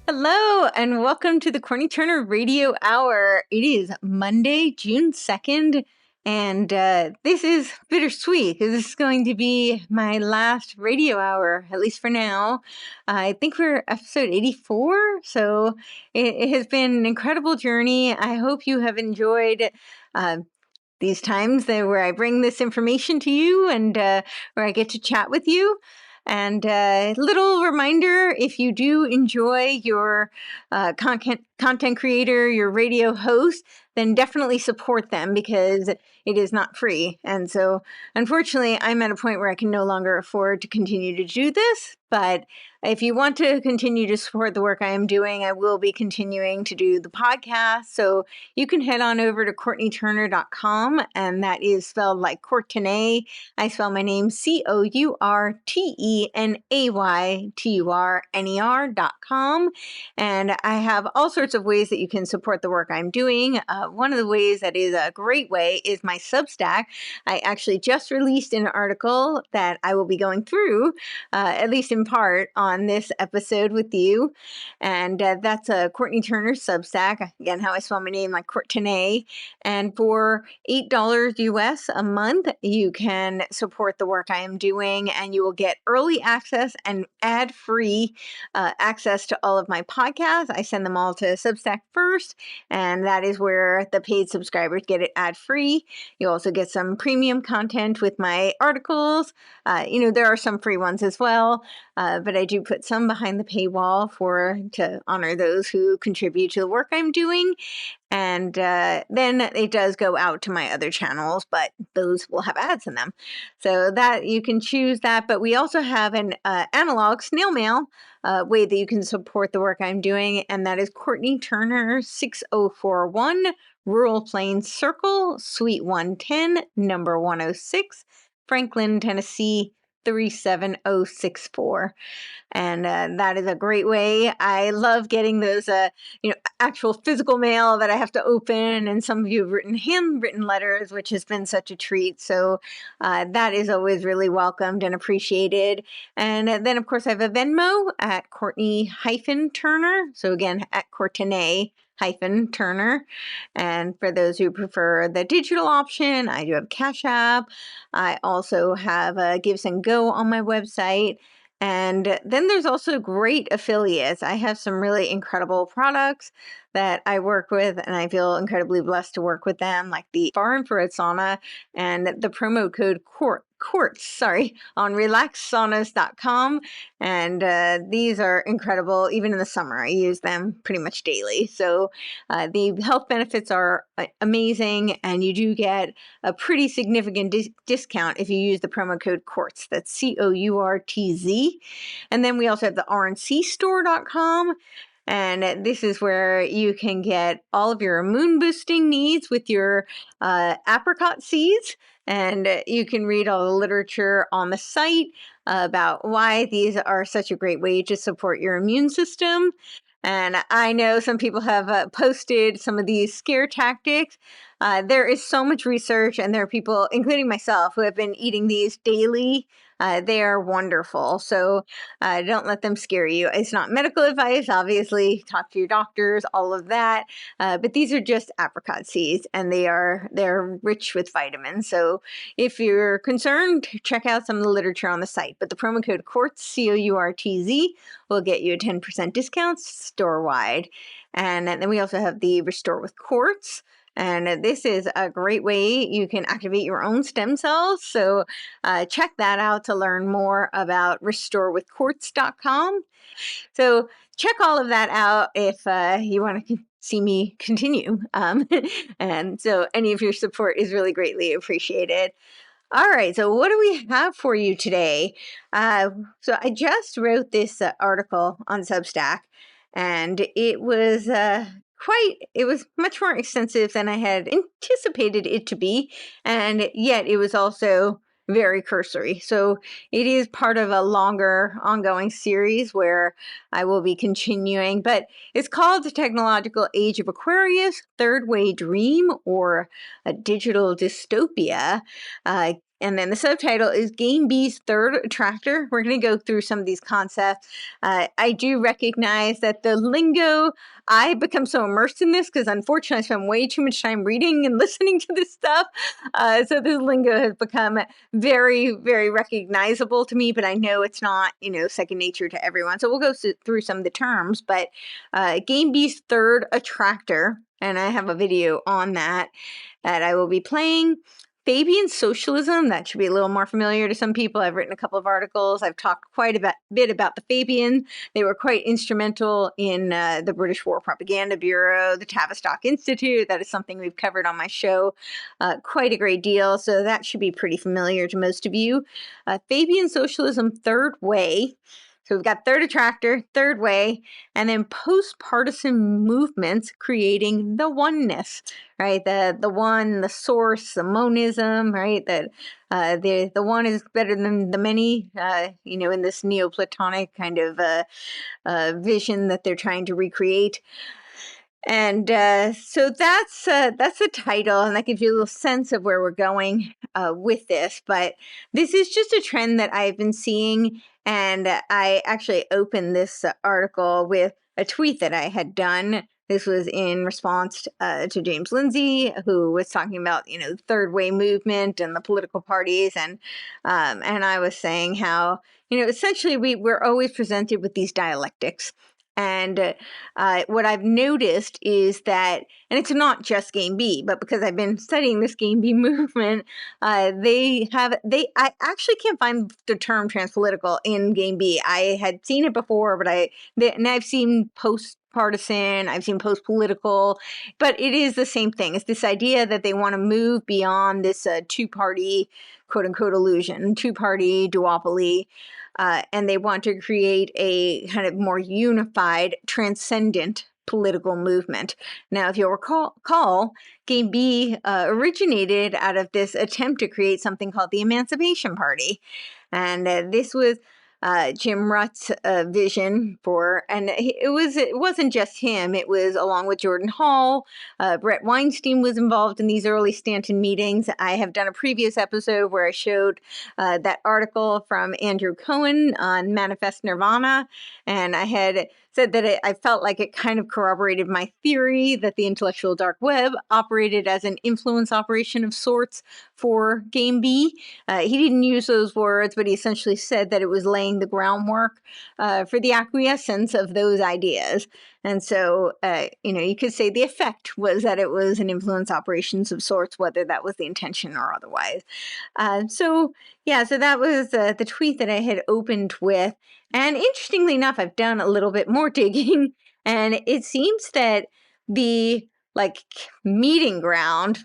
Hello, and welcome to the Courtenay Turner Radio Hour. It is Monday, June 2nd, and this is bittersweet because this is going to be my last radio hour, at least for now. I think we're episode 84, so it has been an incredible journey. I hope you have enjoyed these times where I bring this information to you and where I get to chat with you. And little reminder, if you do enjoy your content creator, your radio host, then definitely support them because it is not free. And so, unfortunately, I'm at a point where I can no longer afford to continue to do this. But if you want to continue to support the work I am doing, I will be continuing to do the podcast. So you can head on over to CourtenayTurner.com, and that is spelled like Courtenay. I spell my name CourtenayTurner.com. And I have all sorts of ways that you can support the work I'm doing. One of the ways that is a great way is my Substack. I actually just released an article that I will be going through, at least in part, on this episode with you. And that's a Courtenay Turner Substack. Again, how I spell my name like Courtenay. And for $8 US a month, you can support the work I am doing, and you will get early access and ad-free access to all of my podcasts. I send them all to Substack first, and that is where the paid subscribers get it ad-free. You also get some premium content with my articles. There are some free ones as well, but I do put some behind the paywall to honor those who contribute to the work I'm doing. And then it does go out to my other channels, but those will have ads in them. So that you can choose that. But we also have an analog snail mail way that you can support the work I'm doing. And that is Courtenay Turner 6041 Rural Plains Circle, Suite 110, number 106, Franklin, Tennessee 37064. And that is a great way. I love getting those, actual physical mail that I have to open. And some of you have handwritten letters, which has been such a treat. So that is always really welcomed and appreciated. And then, of course, I have a Venmo at Courtenay-Turner. So again, at Courtenay-Turner. And for those who prefer the digital option, I do have Cash App. I also have Give and Go on my website. And then there's also great affiliates. I have some really incredible products that I work with, and I feel incredibly blessed to work with them, like the far infrared sauna and the promo code Quartz, on relaxsaunas.com. And these are incredible. Even in the summer, I use them pretty much daily. So the health benefits are amazing, and you do get a pretty significant discount if you use the promo code Quartz. That's COURTZ. And then we also have the rncstore.com. And this is where you can get all of your immune boosting needs with your apricot seeds. And you can read all the literature on the site about why these are such a great way to support your immune system. And I know some people have posted some of these scare tactics. There is so much research, and there are people, including myself, who have been eating these daily. They are wonderful. So don't let them scare you. It's not medical advice, obviously. Talk to your doctors, all of that. But these are just apricot seeds, and they're rich with vitamins. So if you're concerned, check out some of the literature on the site. But the promo code Quartz, COURTZ, will get you a 10% discount store-wide. And then we also have the Restore with Quartz. And this is a great way you can activate your own stem cells. So check that out to learn more about restorewithquartz.com. So check all of that out if you want to see me continue. And so any of your support is really greatly appreciated. All right, so what do we have for you today? So I just wrote this article on Substack, and it was much more extensive than I had anticipated it to be, and yet it was also very cursory. So it is part of a longer ongoing series where I will be continuing, but it's called The Technological Age of Aquarius, Third Way Dream, or a Digital Dystopia. And then the subtitle is Game B's Third Attractor. We're going to go through some of these concepts. I do recognize that the lingo, I become so immersed in this because unfortunately I spend way too much time reading and listening to this stuff. So this lingo has become very, very recognizable to me, but I know it's not, second nature to everyone. So we'll go through some of the terms, but Game B's Third Attractor, and I have a video on that I will be playing. Fabian socialism, that should be a little more familiar to some people. I've written a couple of articles. I've talked quite a bit about the Fabian. They were quite instrumental in the British War Propaganda Bureau, the Tavistock Institute. That is something we've covered on my show quite a great deal. So that should be pretty familiar to most of you. Fabian socialism, third way. So we've got third attractor, third way, and then post-partisan movements creating the oneness, right? The one, the source, the monism, right? That the one is better than the many, in this Neoplatonic kind of vision that they're trying to recreate. And so that's the title, and that gives you a little sense of where we're going with this. But this is just a trend that I've been seeing, and I actually opened this article with a tweet that I had done. This was in response to James Lindsay, who was talking about, the third way movement and the political parties, and I was saying how, essentially we're always presented with these dialectics. And what I've noticed is that, and it's not just Game B, but because I've been studying this Game B movement, I actually can't find the term transpolitical in Game B. I had seen it before, but and I've seen post-partisan, I've seen post-political, but it is the same thing. It's this idea that they want to move beyond this two-party, quote-unquote, illusion, two-party duopoly. And they want to create a kind of more unified, transcendent political movement. Now, if you'll recall, Game B originated out of this attempt to create something called the Emancipation Party. And this was Jim Rutt's vision for, and it wasn't just him. It was along with Jordan Hall. Brett Weinstein was involved in these early Stanton meetings. I have done a previous episode where I showed that article from Andrew Cohen on Manifest Nirvana, and I had said that I felt like it kind of corroborated my theory that the intellectual dark web operated as an influence operation of sorts for Game B. He didn't use those words, but he essentially said that it was laying the groundwork for the acquiescence of those ideas. And so, you could say the effect was that it was an influence operations of sorts, whether that was the intention or otherwise. So that was the tweet that I had opened with. And interestingly enough, I've done a little bit more digging, and it seems that the meeting ground,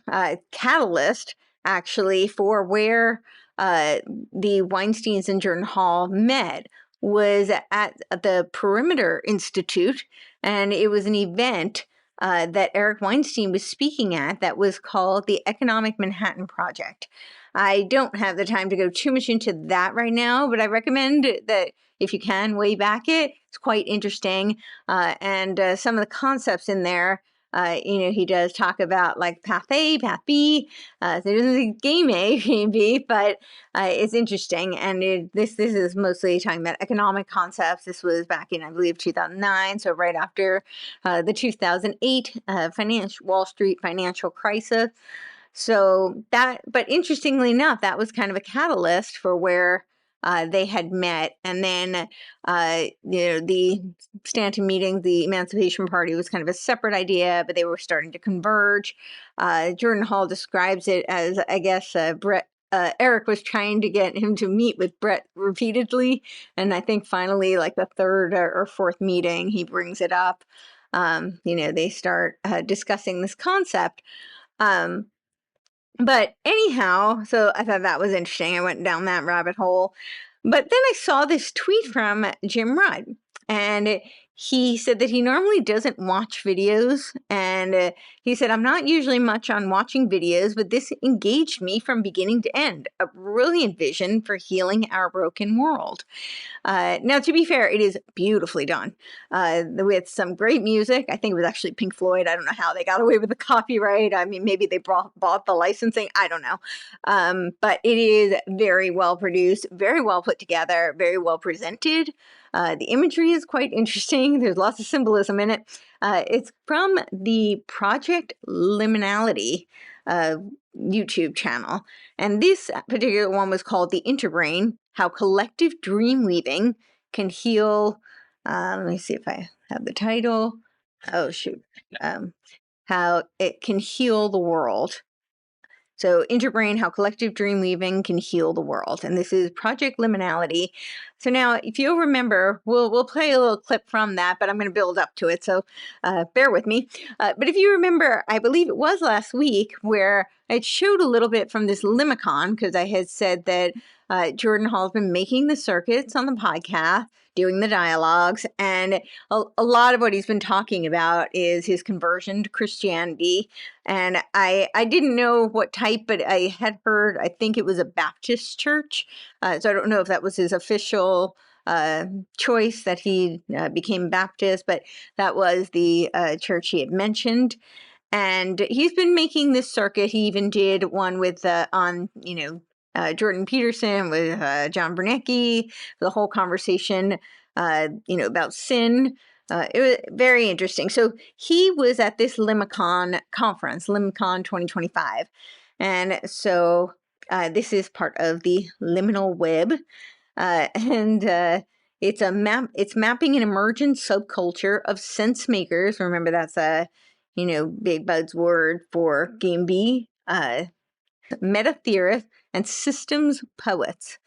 catalyst, actually, for where the Weinsteins and Jordan Hall met was at the Perimeter Institute, and it was an event that Eric Weinstein was speaking at that was called the Economic Manhattan Project. I don't have the time to go too much into that right now, but I recommend that if you can, way back it. It's quite interesting. And some of the concepts in there, he does talk about path A, path B. So it isn't game A, game B, but it's interesting. And this is mostly talking about economic concepts. This was back in, I believe, 2009. So right after the 2008 Wall Street financial crisis. So but interestingly enough, that was kind of a catalyst for where they had met. And then, the Stanton meeting, the Emancipation Party was kind of a separate idea, but they were starting to converge. Jordan Hall describes it as, I guess, Eric was trying to get him to meet with Brett repeatedly. And I think finally, the third or fourth meeting, he brings it up. They start discussing this concept. But anyhow, so I thought that was interesting. I went down that rabbit hole. But then I saw this tweet from Jim Rutt, and he said that he normally doesn't watch videos. And he said, I'm not usually much on watching videos, but this engaged me from beginning to end. A brilliant vision for healing our broken world. Now, to be fair, it is beautifully done with some great music. I think it was actually Pink Floyd. I don't know how they got away with the copyright. I mean, maybe they bought the licensing. I don't know. But it is very well produced, very well put together, very well presented. The imagery is quite interesting. There's lots of symbolism in it. It's from the Project Liminality YouTube channel. And this particular one was called The Interbrain, How Collective Dream Weaving Can Heal. Let me see if I have the title. Oh, shoot. How it can heal the world. So interbrain, how collective dream weaving can heal the world. And this is Project Liminality. So now, if you'll remember, we'll play a little clip from that, but I'm going to build up to it. So bear with me. But if you remember, I believe it was last week where I showed a little bit from this Limicon, because I had said that Jordan Hall has been making the circuits on the podcast, doing the dialogues, and a lot of what he's been talking about is his conversion to Christianity. And I didn't know what type, but I had heard, I think it was a Baptist church. So I don't know if that was his official choice that he became Baptist, but that was the church he had mentioned. And he's been making this circuit. He even did one with Jordan Peterson with John Bernanke, the whole conversation, about sin. It was very interesting. So he was at this Limicon conference, Limicon 2025. And so this is part of the liminal web. And it's mapping an emergent subculture of sense makers. Remember, that's Big Bud's word for Game B. Meta theorists, and systems poets.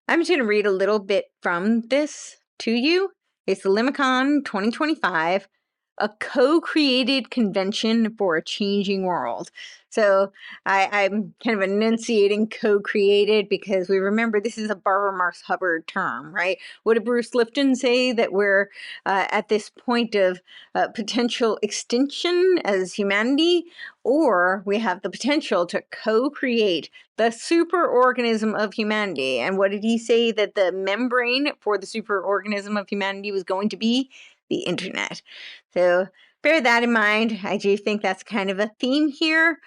I'm just going to read a little bit from this to you. It's the Limicon 2025, a co-created convention for a changing world. So I'm kind of enunciating co-created because we remember this is a Barbara Marx Hubbard term, right? What did Bruce Lipton say? That we're at this point of potential extinction as humanity, or we have the potential to co-create the superorganism of humanity. And what did he say that the membrane for the superorganism of humanity was going to be? The internet. So bear that in mind. I do think that's kind of a theme here.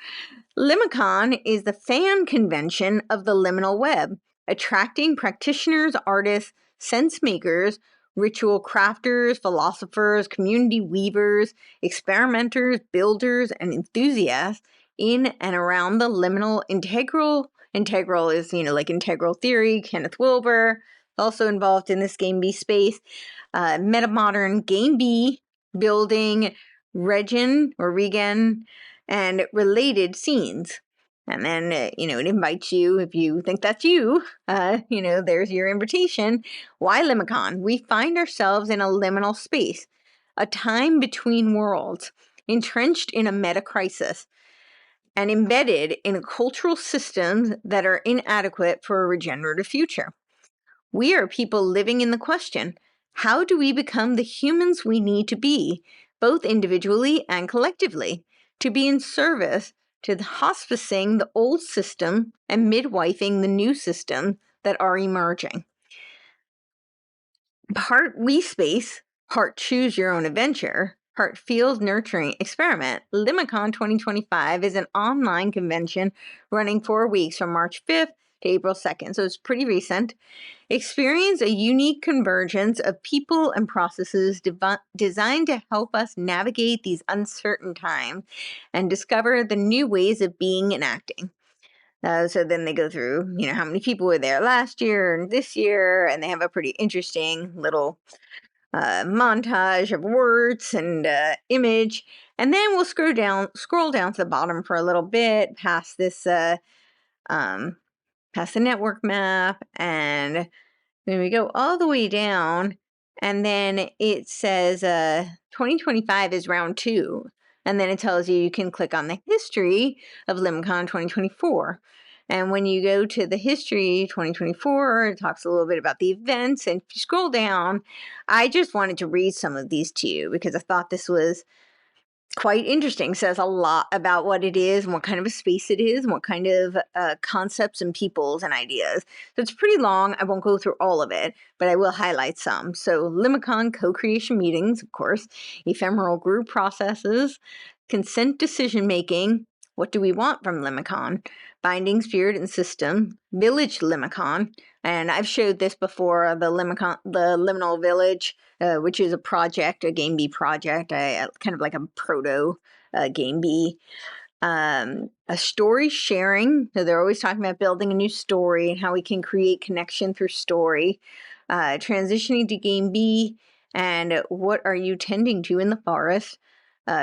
Limicon is the fan convention of the liminal web, attracting practitioners, artists, sense makers, ritual crafters, philosophers, community weavers, experimenters, builders, and enthusiasts in and around the liminal integral. Integral is, like integral theory, Kenneth Wilber, also involved in this Game B space. Metamodern Game B, building regen and related scenes. And then, it invites you, if you think that's you, there's your invitation. Why Limicon? We find ourselves in a liminal space, a time between worlds, entrenched in a metacrisis, and embedded in cultural systems that are inadequate for a regenerative future. We are people living in the question, how do we become the humans we need to be, both individually and collectively, to be in service to hospicing the old system and midwifing the new system that are emerging? Part we space, part choose your own adventure, part field nurturing experiment. Limicon 2025 is an online convention running 4 weeks from March 5th to April 2nd. So it's pretty recent. Experience a unique convergence of people and processes designed to help us navigate these uncertain times and discover the new ways of being and acting. So then they go through, how many people were there last year and this year, and they have a pretty interesting little montage of words and image. And then we'll scroll down to the bottom for a little bit past this, past the network map, and then we go all the way down, and then it says 2025 is round 2. And then it tells you can click on the history of Limicon 2024. And when you go to the history 2024, it talks a little bit about the events. And if you scroll down, I just wanted to read some of these to you because I thought this was quite interesting. Says a lot about what it is and what kind of a space it is and what kind of concepts and peoples and ideas. So it's pretty long. I won't go through all of it, but I will highlight some. So Limicon co-creation meetings, of course, ephemeral group processes, consent decision making. What do we want from Limicon? Binding spirit and system, village Limicon. And I've showed this before, the liminal village, which is a project, a game bee project, kind of like a proto game bee. A story sharing. So they're always talking about building a new story and how we can create connection through story. Transitioning to game bee, and what are you tending to in the forest?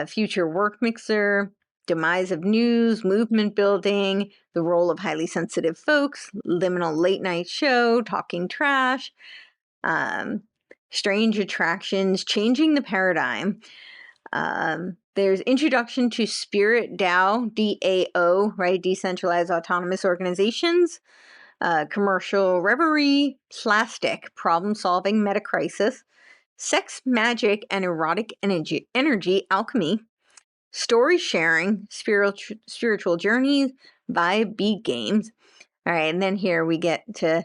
Future work mixer, demise of news, movement building, the role of highly sensitive folks, liminal late night show, talking trash, strange attractions, changing the paradigm. There's introduction to Spirit DAO, DAO, right? Decentralized Autonomous Organizations, commercial reverie, plastic, problem solving, metacrisis, sex, magic, and erotic energy alchemy, story sharing, spiritual journeys, vibe beat games. All right, and then here we get to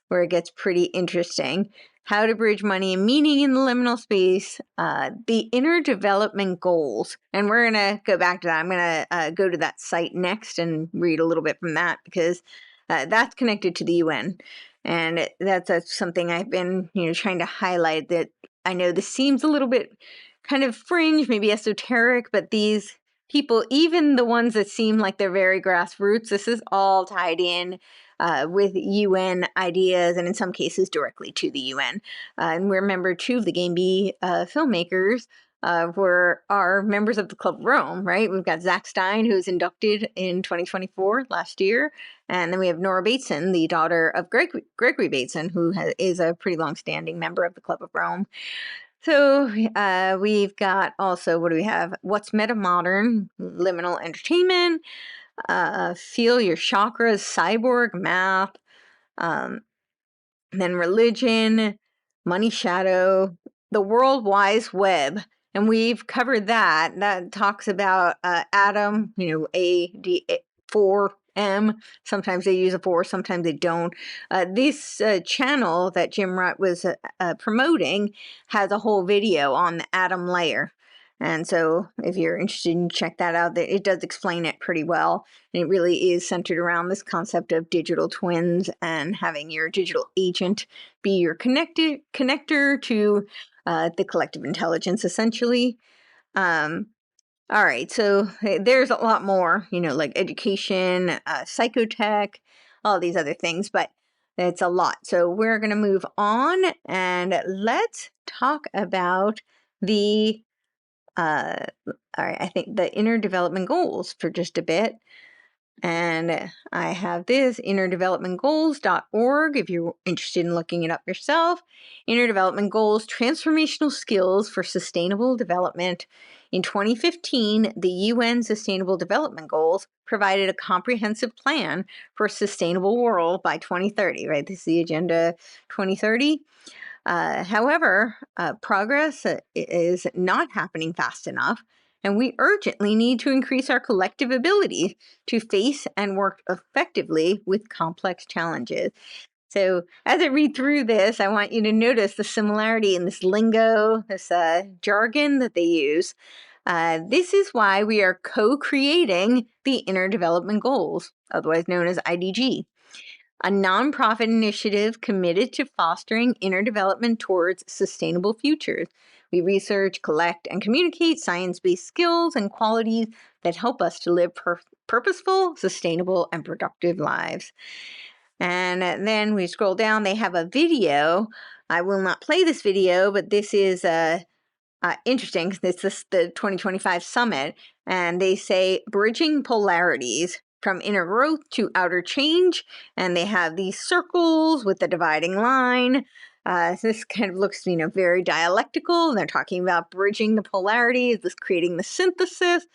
where it gets pretty interesting. How to bridge money and meaning in the liminal space, the inner development goals. And we're going to go back to that. I'm going to go to that site next and read a little bit from that, because that's connected to the UN. And that's something I've been trying to highlight, that I know this seems a little bit kind of fringe, maybe esoteric, but these people, even the ones that seem like they're very grassroots, this is all tied in with UN ideas, and in some cases directly to the UN. And we remember two of the Game Bee filmmakers are members of the Club of Rome, right? We've got Zach Stein, who was inducted in 2024, last year. And then we have Nora Bateson, the daughter of Gregory Bateson, who is a pretty long-standing member of the Club of Rome. So we've got also, what do we have? What's meta modern? Liminal entertainment, feel your chakras, cyborg math, then religion, money shadow, the world wise web. And we've covered that. That talks about Adam, A4M. Sometimes they use a 4, sometimes they don't. This channel that Jim Rutt was promoting has a whole video on the atom layer. And so if you're interested, you can check that out. It does explain it pretty well. And it really is centered around this concept of digital twins and having your digital agent be your connector to the collective intelligence, essentially. All right, so there's a lot more, like education, psychotech, all these other things, but it's a lot. So we're going to move on, and let's talk about the all right, I think the inner development goals for just a bit. And I have this, innerdevelopmentgoals.org, if you're interested in looking it up yourself. Inner development goals, transformational skills for sustainable development. In 2015, the UN Sustainable Development Goals provided a comprehensive plan for a sustainable world by 2030, right? This is the Agenda 2030. However, progress is not happening fast enough, and we urgently need to increase our collective ability to face and work effectively with complex challenges. So as I read through this, I want you to notice the similarity in this lingo, this jargon that they use. This is why we are co-creating the Inner Development Goals, otherwise known as IDG, a nonprofit initiative committed to fostering inner development towards sustainable futures. We research, collect, and communicate science-based skills and qualities that help us to live purposeful, sustainable, and productive lives. And then we scroll down, they have a video. I will not play this video, but this is interesting, because this is the 2025 summit, and they say bridging polarities from inner growth to outer change, and they have these circles with the dividing line. So this kind of looks, very dialectical, and they're talking about bridging the polarities, this creating the synthesis.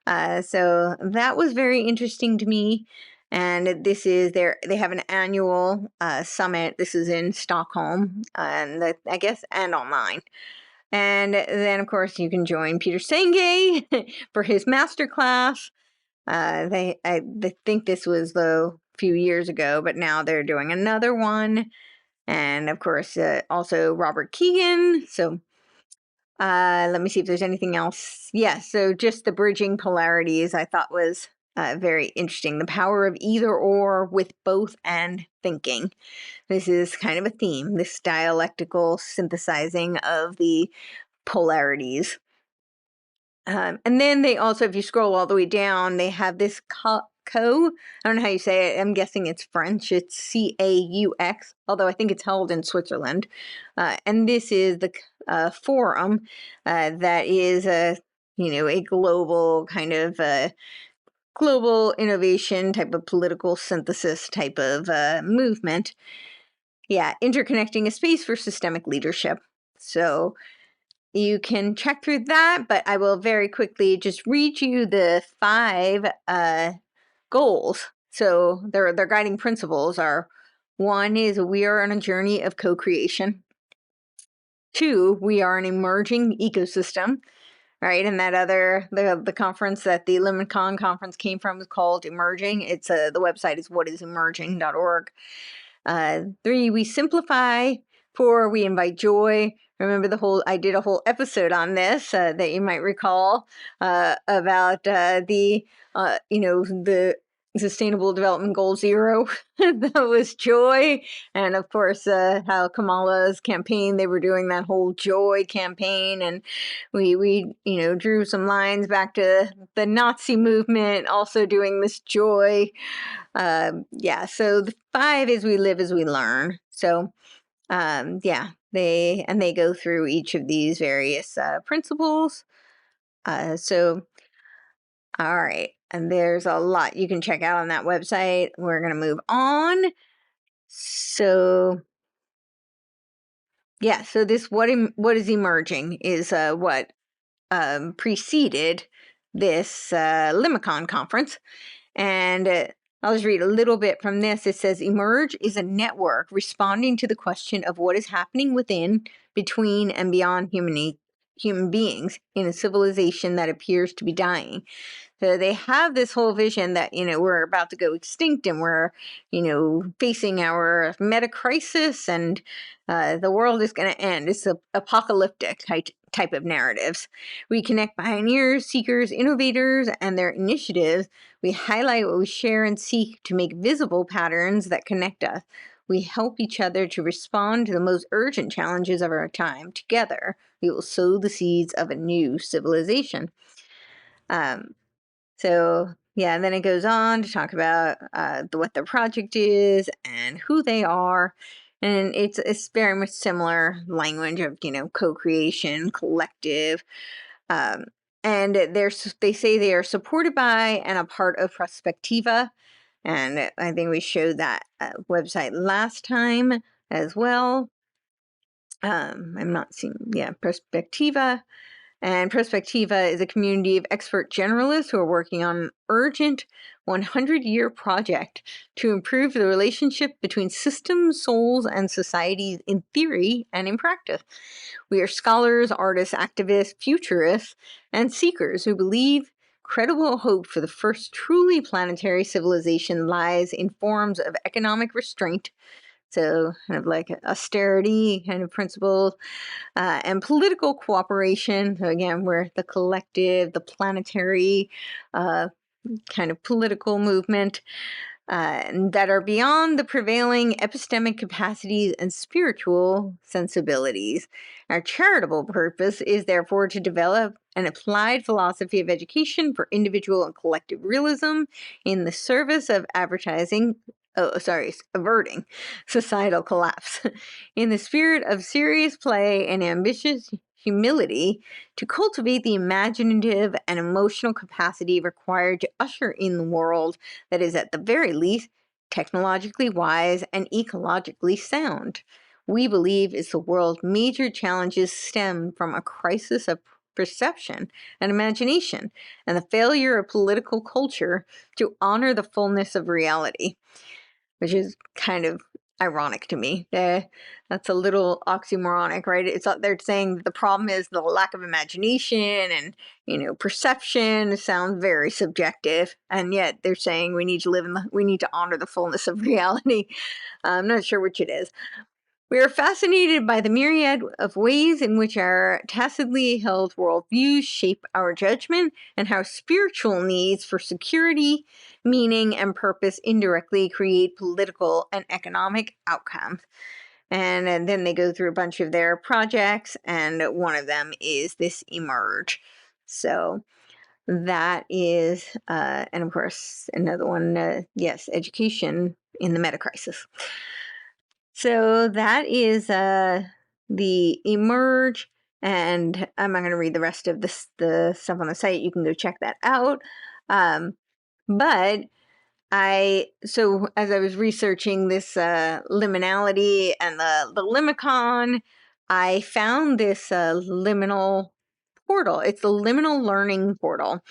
So that was very interesting to me. And this is they have an annual summit. This is in Stockholm, and and online. And then, of course, you can join Peter Senge for his masterclass. I think this was a few years ago, but now they're doing another one. And of course, also Robert Keegan. So let me see if there's anything else. Yeah, so just the bridging polarities I thought was very interesting. The power of either or with both and thinking. This is kind of a theme, this dialectical synthesizing of the polarities. And then they also, if you scroll all the way down, they have this I don't know how you say it. I'm guessing it's French. It's CAUX, although I think it's held in Switzerland. And this is the forum that is a global kind of global innovation type of political synthesis type of movement. Yeah, interconnecting a space for systemic leadership. So you can check through that, but I will very quickly just read you the 5 goals. So their guiding principles are: 1 is we are on a journey of co-creation. 2, we are an emerging ecosystem, right? And that the conference that the LiminCon conference came from is called Emerging. It's the website is whatisemerging.org. 3, we simplify. 4, we invite joy. Remember I did a whole episode on this that you might recall about the Sustainable Development Goal 0. That was joy. And of course, how Kamala's campaign, they were doing that whole joy campaign. And we drew some lines back to the Nazi movement, also doing this joy. So the 5 is we live as we learn. So they go through each of these various principles. All right. And there's a lot you can check out on that website. We're going to move on. So this what is emerging is what preceded this Limicon conference. And I'll just read a little bit from this. It says, Emerge is a network responding to the question of what is happening within, between, and beyond human beings in a civilization that appears to be dying. So they have this whole vision that, we're about to go extinct and we're, facing our metacrisis and the world is going to end. It's an apocalyptic type of narratives. We connect pioneers, seekers, innovators, and their initiatives. We highlight what we share and seek to make visible patterns that connect us. We help each other to respond to the most urgent challenges of our time. Together, we will sow the seeds of a new civilization. And then it goes on to talk about what their project is and who they are. And it's very much similar language of, co-creation, collective. And they say they are supported by and a part of Perspectiva. And I think we showed that website last time as well. I'm not seeing, Perspectiva. And Perspectiva is a community of expert generalists who are working on an urgent 100-year project to improve the relationship between systems, souls, and societies in theory and in practice. We are scholars, artists, activists, futurists, and seekers who believe credible hope for the first truly planetary civilization lies in forms of economic restraint, so kind of like austerity kind of principles, and political cooperation. So again, we're the collective, the planetary kind of political movement that are beyond the prevailing epistemic capacities and spiritual sensibilities. Our charitable purpose is therefore to develop an applied philosophy of education for individual and collective realism in the service of averting societal collapse. In the spirit of serious play and ambitious humility, to cultivate the imaginative and emotional capacity required to usher in the world that is at the very least technologically wise and ecologically sound. We believe is the world's major challenges stem from a crisis of perception and imagination and the failure of political culture to honor the fullness of reality, which is kind of ironic to me. That's a little oxymoronic, right? It's they're saying the problem is the lack of imagination and perception. Sounds very subjective, and yet they're saying we need to honor the fullness of reality. I'm not sure which it is. We are fascinated by the myriad of ways in which our tacitly held worldviews shape our judgment and how spiritual needs for security, meaning, and purpose indirectly create political and economic outcomes. And then they go through a bunch of their projects, and one of them is this Emerge. So that is, and of course, another one, yes, education in the metacrisis. So that is the Emerge, and I'm not going to read the rest of the stuff on the site. You can go check that out. But so as I was researching this liminality and the Limicon, I found this liminal portal. It's the liminal learning portal.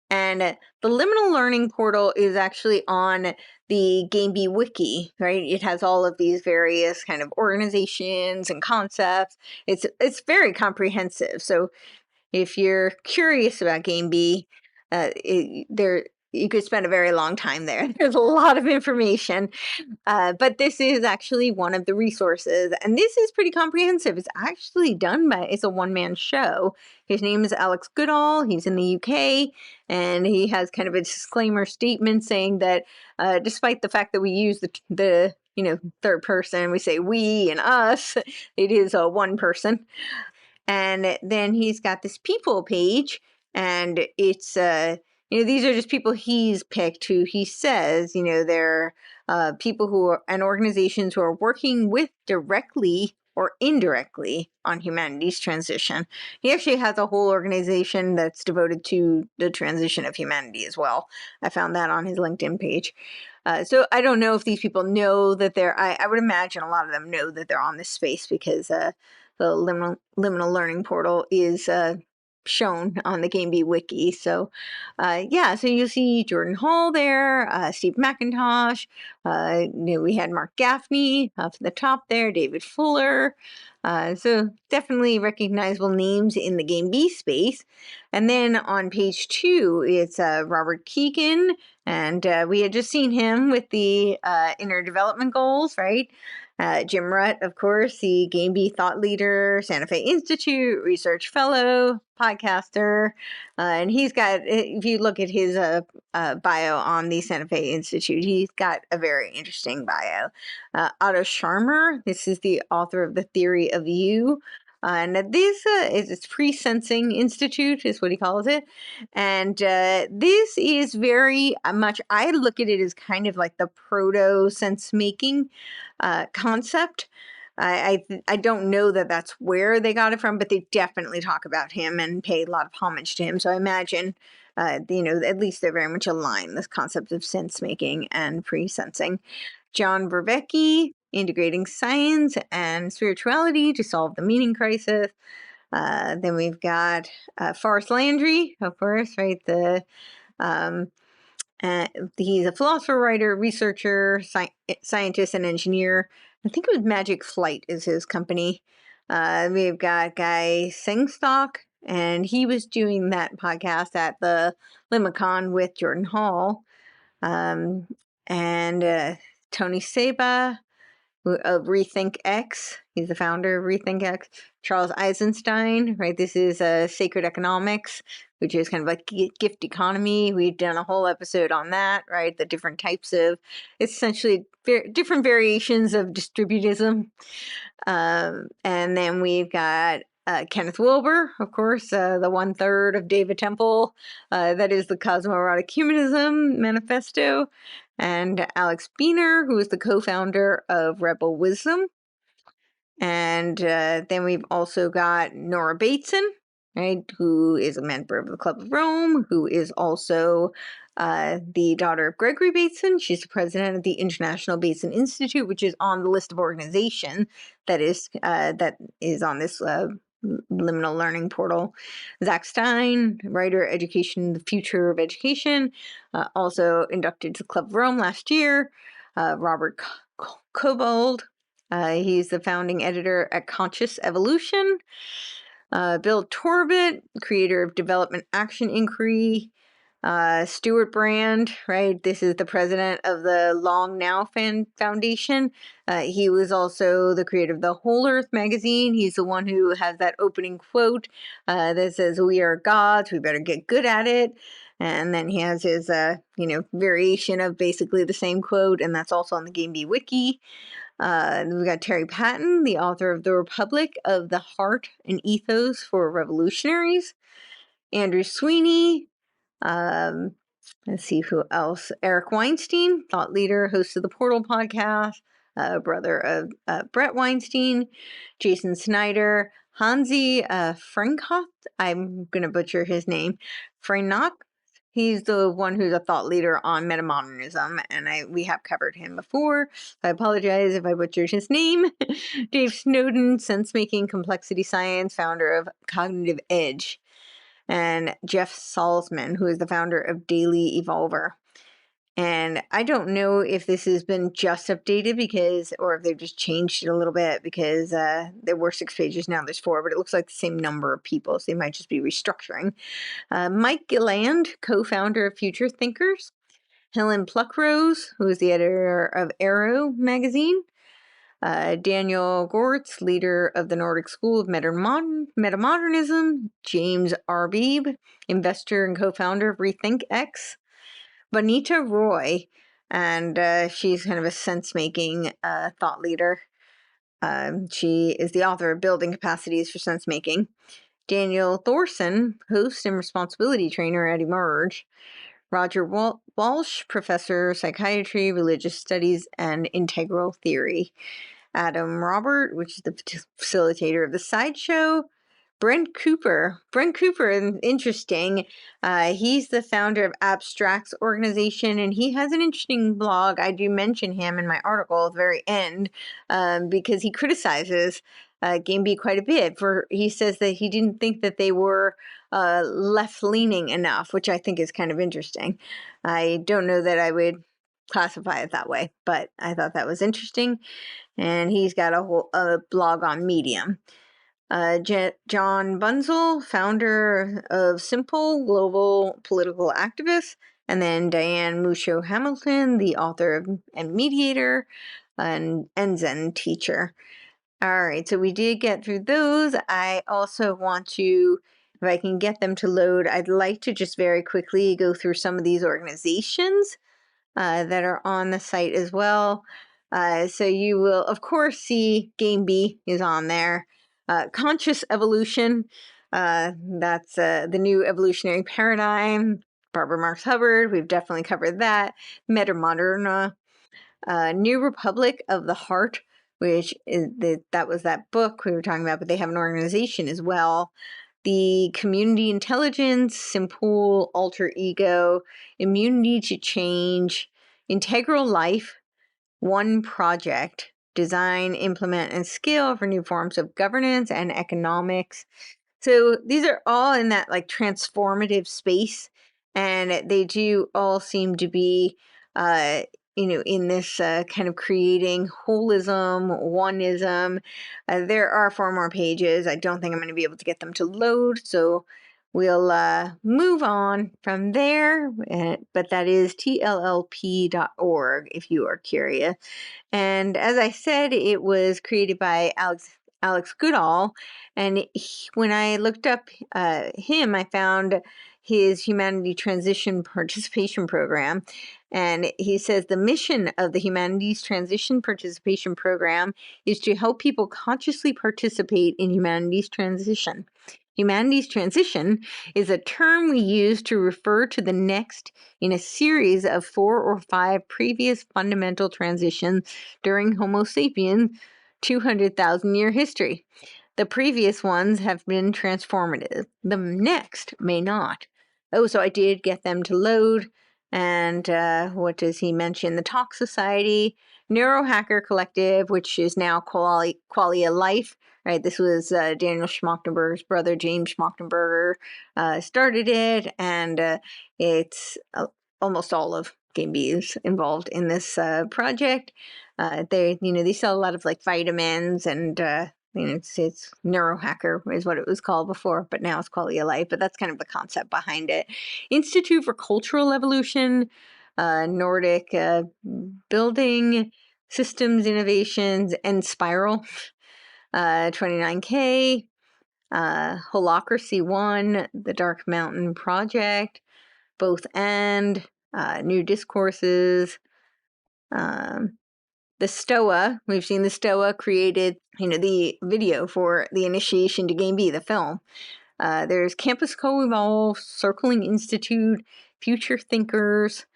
And the liminal learning portal is actually on the GameBee wiki, right? It has all of these various kind of organizations and concepts. It's very comprehensive. So if you're curious about GameBee, you could spend a very long time there. There's a lot of information. But this is actually one of the resources, and this is pretty comprehensive. It's actually it's a one-man show. His name is Alex Goodall. He's in the UK, and he has kind of a disclaimer statement saying that despite the fact that we use the third person, we say we and us, it is a one person. And then he's got this people page, and it's these are just people he's picked who he says they're people and organizations who are working with directly or indirectly on humanity's transition. He actually has a whole organization that's devoted to the transition of humanity as well. I found that on his LinkedIn page. So I don't know if these people know that I would imagine a lot of them know that they're on this space because the liminal learning portal is shown on the GameBee wiki. So so you'll see Jordan Hall there, Steve McIntosh, we had Mark Gaffney up at the top there, David Fuller. So definitely recognizable names in the GameBee space. And then on page 2, it's Robert Keegan, and we had just seen him with the inner development goals, right? Jim Rutt, of course, the GameBee thought leader, Santa Fe Institute research fellow, podcaster, and he's got, if you look at his bio on the Santa Fe Institute, he's got a very interesting bio. Otto Scharmer, this is the author of The Theory of You. And this is its Pre-Sensing Institute, is what he calls it. And this is very much, I look at it as kind of like the proto-sense-making concept. I don't know that that's where they got it from, but they definitely talk about him and pay a lot of homage to him. So I imagine, at least they're very much aligned, this concept of sense-making and pre-sensing. John Vervecki, integrating science and spirituality to solve the meaning crisis. Then we've got Forrest Landry, of course, right? He's a philosopher, writer, researcher, scientist, and engineer. I think it was Magic Flight is his company. We've got Guy Sengstock, and he was doing that podcast at the Limicon with Jordan Hall. And Tony Seba of Rethink X. He's the founder of Rethink X. Charles Eisenstein, right? This is Sacred Economics, which is kind of like gift economy. We've done a whole episode on that, right? The different types of, it's essentially different variations of distributism. And then we've got Kenneth Wilber, of course, the 1/3 of David Temple. That is the Cosmoerotic Humanism Manifesto. And Alex Beener, who is the co-founder of Rebel Wisdom. And then we've also got Nora Bateson, right, who is a member of the Club of Rome, who is also the daughter of Gregory Bateson. She's the president of the International Bateson Institute, which is on the list of organization that is on this liminal learning portal. Zach Stein, writer, Education, the Future of Education, also inducted to the Club of Rome last year. Robert Kobold. He's the founding editor at Conscious Evolution. Bill Torbett, creator of Development Action Inquiry. Stuart Brand, right? This is the president of the Long Now Foundation. He was also the creator of the Whole Earth magazine. He's the one who has that opening quote that says, "We are gods, we better get good at it." And then he has his, variation of basically the same quote, and that's also on the GameBee Wiki. We got Terry Patton, the author of The Republic of the Heart and Ethos for Revolutionaries. Andrew Sweeney. Let's see who else. Eric Weinstein, thought leader, host of the Portal podcast, brother of Brett Weinstein. Jason Snyder. Hansi Frenkhoff. I'm going to butcher his name. Freinock. He's the one who's a thought leader on metamodernism, and we have covered him before. I apologize if I butchered his name. Dave Snowden, sense-making complexity science, founder of Cognitive Edge. And Jeff Salzman, who is the founder of Daily Evolver. And I don't know if this has been just updated or if they've just changed it a little bit because there were 6 pages, now there's 4, but it looks like the same number of people, so they might just be restructuring. Mike Gilland, co-founder of Future Thinkers. Helen Pluckrose, who is the editor of Arrow magazine. Daniel Gortz, leader of the Nordic School of Metamodernism. James Arbib, investor and co-founder of Rethink X. Bonita Roy, and she's kind of a sense-making thought leader. She is the author of Building Capacities for Sense-Making. Daniel Thorson, host and responsibility trainer at Emerge. Roger Walsh, professor of psychiatry, religious studies, and integral theory. Adam Robert, which is the facilitator of the sideshow. Brent Cooper, interesting. He's the founder of Abstracts organization, and he has an interesting blog. I do mention him in my article at the very end because he criticizes GameBee quite a bit. He says that he didn't think that they were left-leaning enough, which I think is kind of interesting. I don't know that I would classify it that way, but I thought that was interesting. And he's got a blog on Medium. John Bunzel, founder of Simple, global political activist, and then Diane Musho Hamilton, the author of and mediator, and Zen teacher. All right, so we did get through those. I also want to, if I can get them to load, I'd like to just very quickly go through some of these organizations that are on the site as well. So you will, of course, see GameBee is on there. Conscious Evolution, that's the new evolutionary paradigm. Barbara Marx Hubbard, we've definitely covered that. Metamoderna. New Republic of the Heart, which is that was that book we were talking about, but they have an organization as well. The Community Intelligence, Simple, Alter Ego, Immunity to Change, Integral Life, One Project, Design, Implement, and Scale for New Forms of Governance and Economics. So these are all in that like transformative space, and they do all seem to be, in this kind of creating holism, oneism. There are 4 more pages. I don't think I'm going to be able to get them to load, so we'll move on from there. But that is tllp.org if you are curious. And as I said, it was created by Alex Goodall, and when I looked up him, I found his Humanity Transition Participation Program, and he says the mission of the Humanities Transition Participation Program is to help people consciously participate in humanities transition. Humanities transition is a term we use to refer to the next in a series of 4 or 5 previous fundamental transitions during Homo sapiens' 200,000-year history. The previous ones have been transformative. The next may not. Oh, so I did get them to load. And what does he mention? The Talk Society, Neurohacker Collective, which is now Qualia Life. Right, this was Daniel Schmachtenberger's brother, James Schmachtenberger, started it, and it's almost all of GameBee is involved in this project. They sell a lot of like vitamins and it's Neurohacker is what it was called before, but now it's Quality of Life. But that's kind of the concept behind it. Institute for Cultural Evolution, Nordic Building Systems Innovations, and Spiral, 29K, Holacracy 1, The Dark Mountain Project, Both and, New Discourses, the Stoa. We've seen the Stoa created, the video for the initiation to Game B, the film. There's Campus Co-Evolve, Circling Institute, Future Thinkers,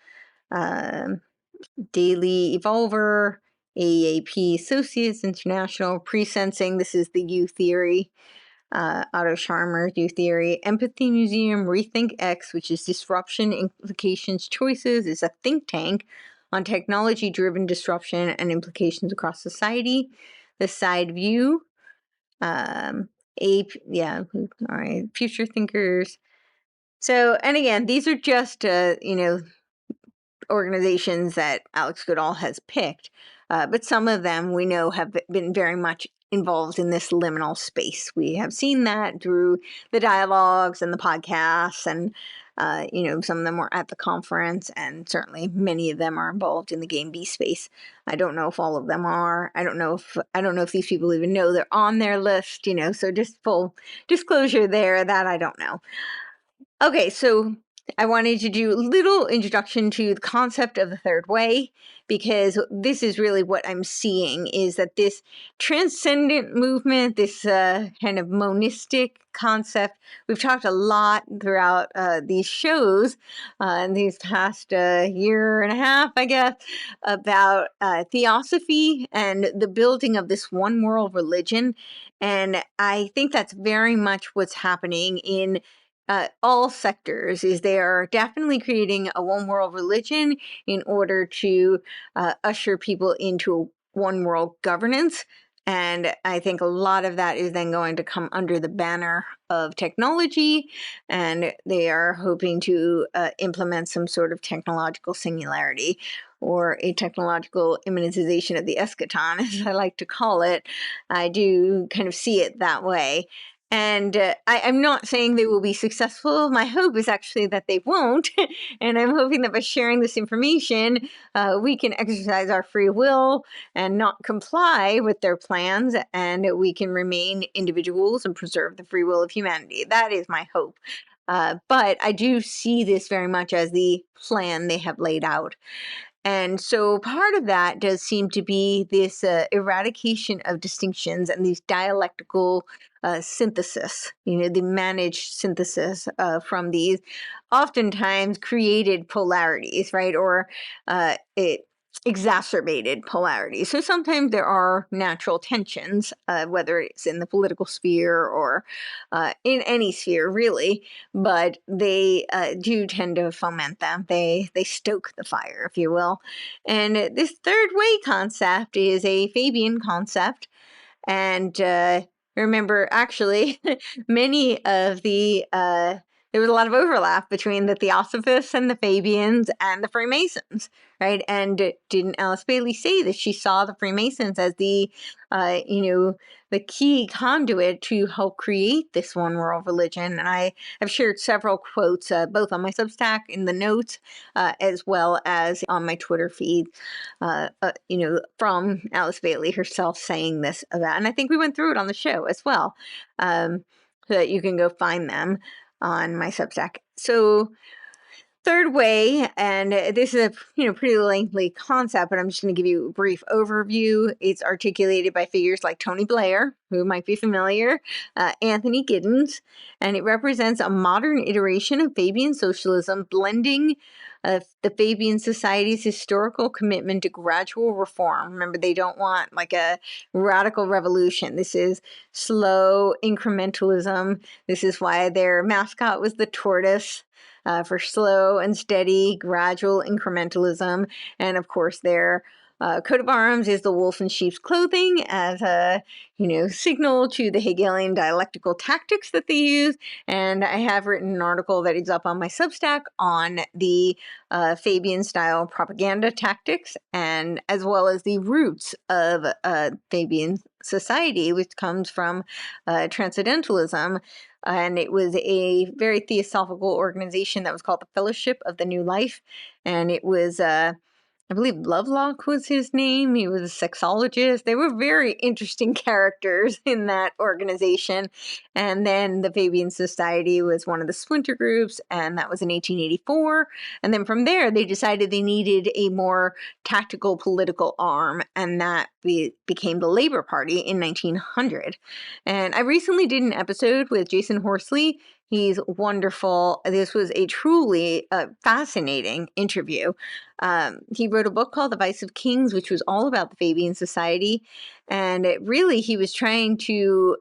Daily Evolver, AAP Associates International, Presensing. This is the U theory. Otto Scharmer's U theory. Empathy Museum, Rethink X, which is Disruption, Implications, Choices, is a think tank on technology-driven disruption and implications across society. The Side View, all right, Future Thinkers. So, and again, these are just, organizations that Alex Goodall has picked, but some of them we know have been very much involved in this liminal space. We have seen that through the dialogues and the podcasts, and some of them were at the conference, and certainly many of them are involved in the Game B space. I don't know if all of them are. I don't know if these people even know they're on their list. So just full disclosure there that I don't know. Okay, so I wanted to do a little introduction to the concept of the third way, because this is really what I'm seeing, is that this transcendent movement, this kind of monistic concept, we've talked a lot throughout these shows in these past year and a half, I guess, about theosophy and the building of this one world religion. And I think that's very much what's happening in all sectors. Is they are definitely creating a one world religion in order to usher people into one world governance. And I think a lot of that is then going to come under the banner of technology, and they are hoping to implement some sort of technological singularity, or a technological immanentization of the eschaton, as I like to call it. I do kind of see it that way. And I'm not saying they will be successful. My hope is actually that they won't. And I'm hoping that by sharing this information, we can exercise our free will and not comply with their plans, and we can remain individuals and preserve the free will of humanity. That is my hope. But I do see this very much as the plan they have laid out. And so part of that does seem to be this eradication of distinctions and these dialectical synthesis, the managed synthesis from these oftentimes created polarities, right? Or it exacerbated polarities. So sometimes there are natural tensions, whether it's in the political sphere or in any sphere, really, but they do tend to foment them. They stoke the fire, if you will. And this third way concept is a Fabian concept. And remember, actually, many of the there was a lot of overlap between the Theosophists and the Fabians and the Freemasons, right? And didn't Alice Bailey say that she saw the Freemasons as the key conduit to help create this one world religion? And I have shared several quotes, both on my Substack in the notes, as well as on my Twitter feed, from Alice Bailey herself saying this about, and I think we went through it on the show as well, so that you can go find them on my Substack. So third way, and this is a pretty lengthy concept, but I'm just going to give you a brief overview. It's articulated by figures like Tony Blair, who might be familiar, Anthony Giddens, and it represents a modern iteration of Fabian socialism, blending the Fabian Society's historical commitment to gradual reform. Remember, they don't want like a radical revolution. This is slow incrementalism. This is why their mascot was the tortoise. For slow and steady, gradual incrementalism. And of course, their coat of arms is the wolf in sheep's clothing as a, signal to the Hegelian dialectical tactics that they use. And I have written an article that is up on my Substack on the Fabian-style propaganda tactics, and as well as the roots of Fabian society, which comes from transcendentalism. And it was a very theosophical organization that was called the Fellowship of the New Life. And it was, I believe Lovelock was his name. He was a sexologist. They were very interesting characters in that organization. And then the Fabian Society was one of the splinter groups, and that was in 1884. And then from there, they decided they needed a more tactical political arm, and that became the Labor Party in 1900. And I recently did an episode with Jason Horsley. He's wonderful. This was a truly fascinating interview. He wrote a book called The Vice of Kings, which was all about the Fabian Society. And he was trying to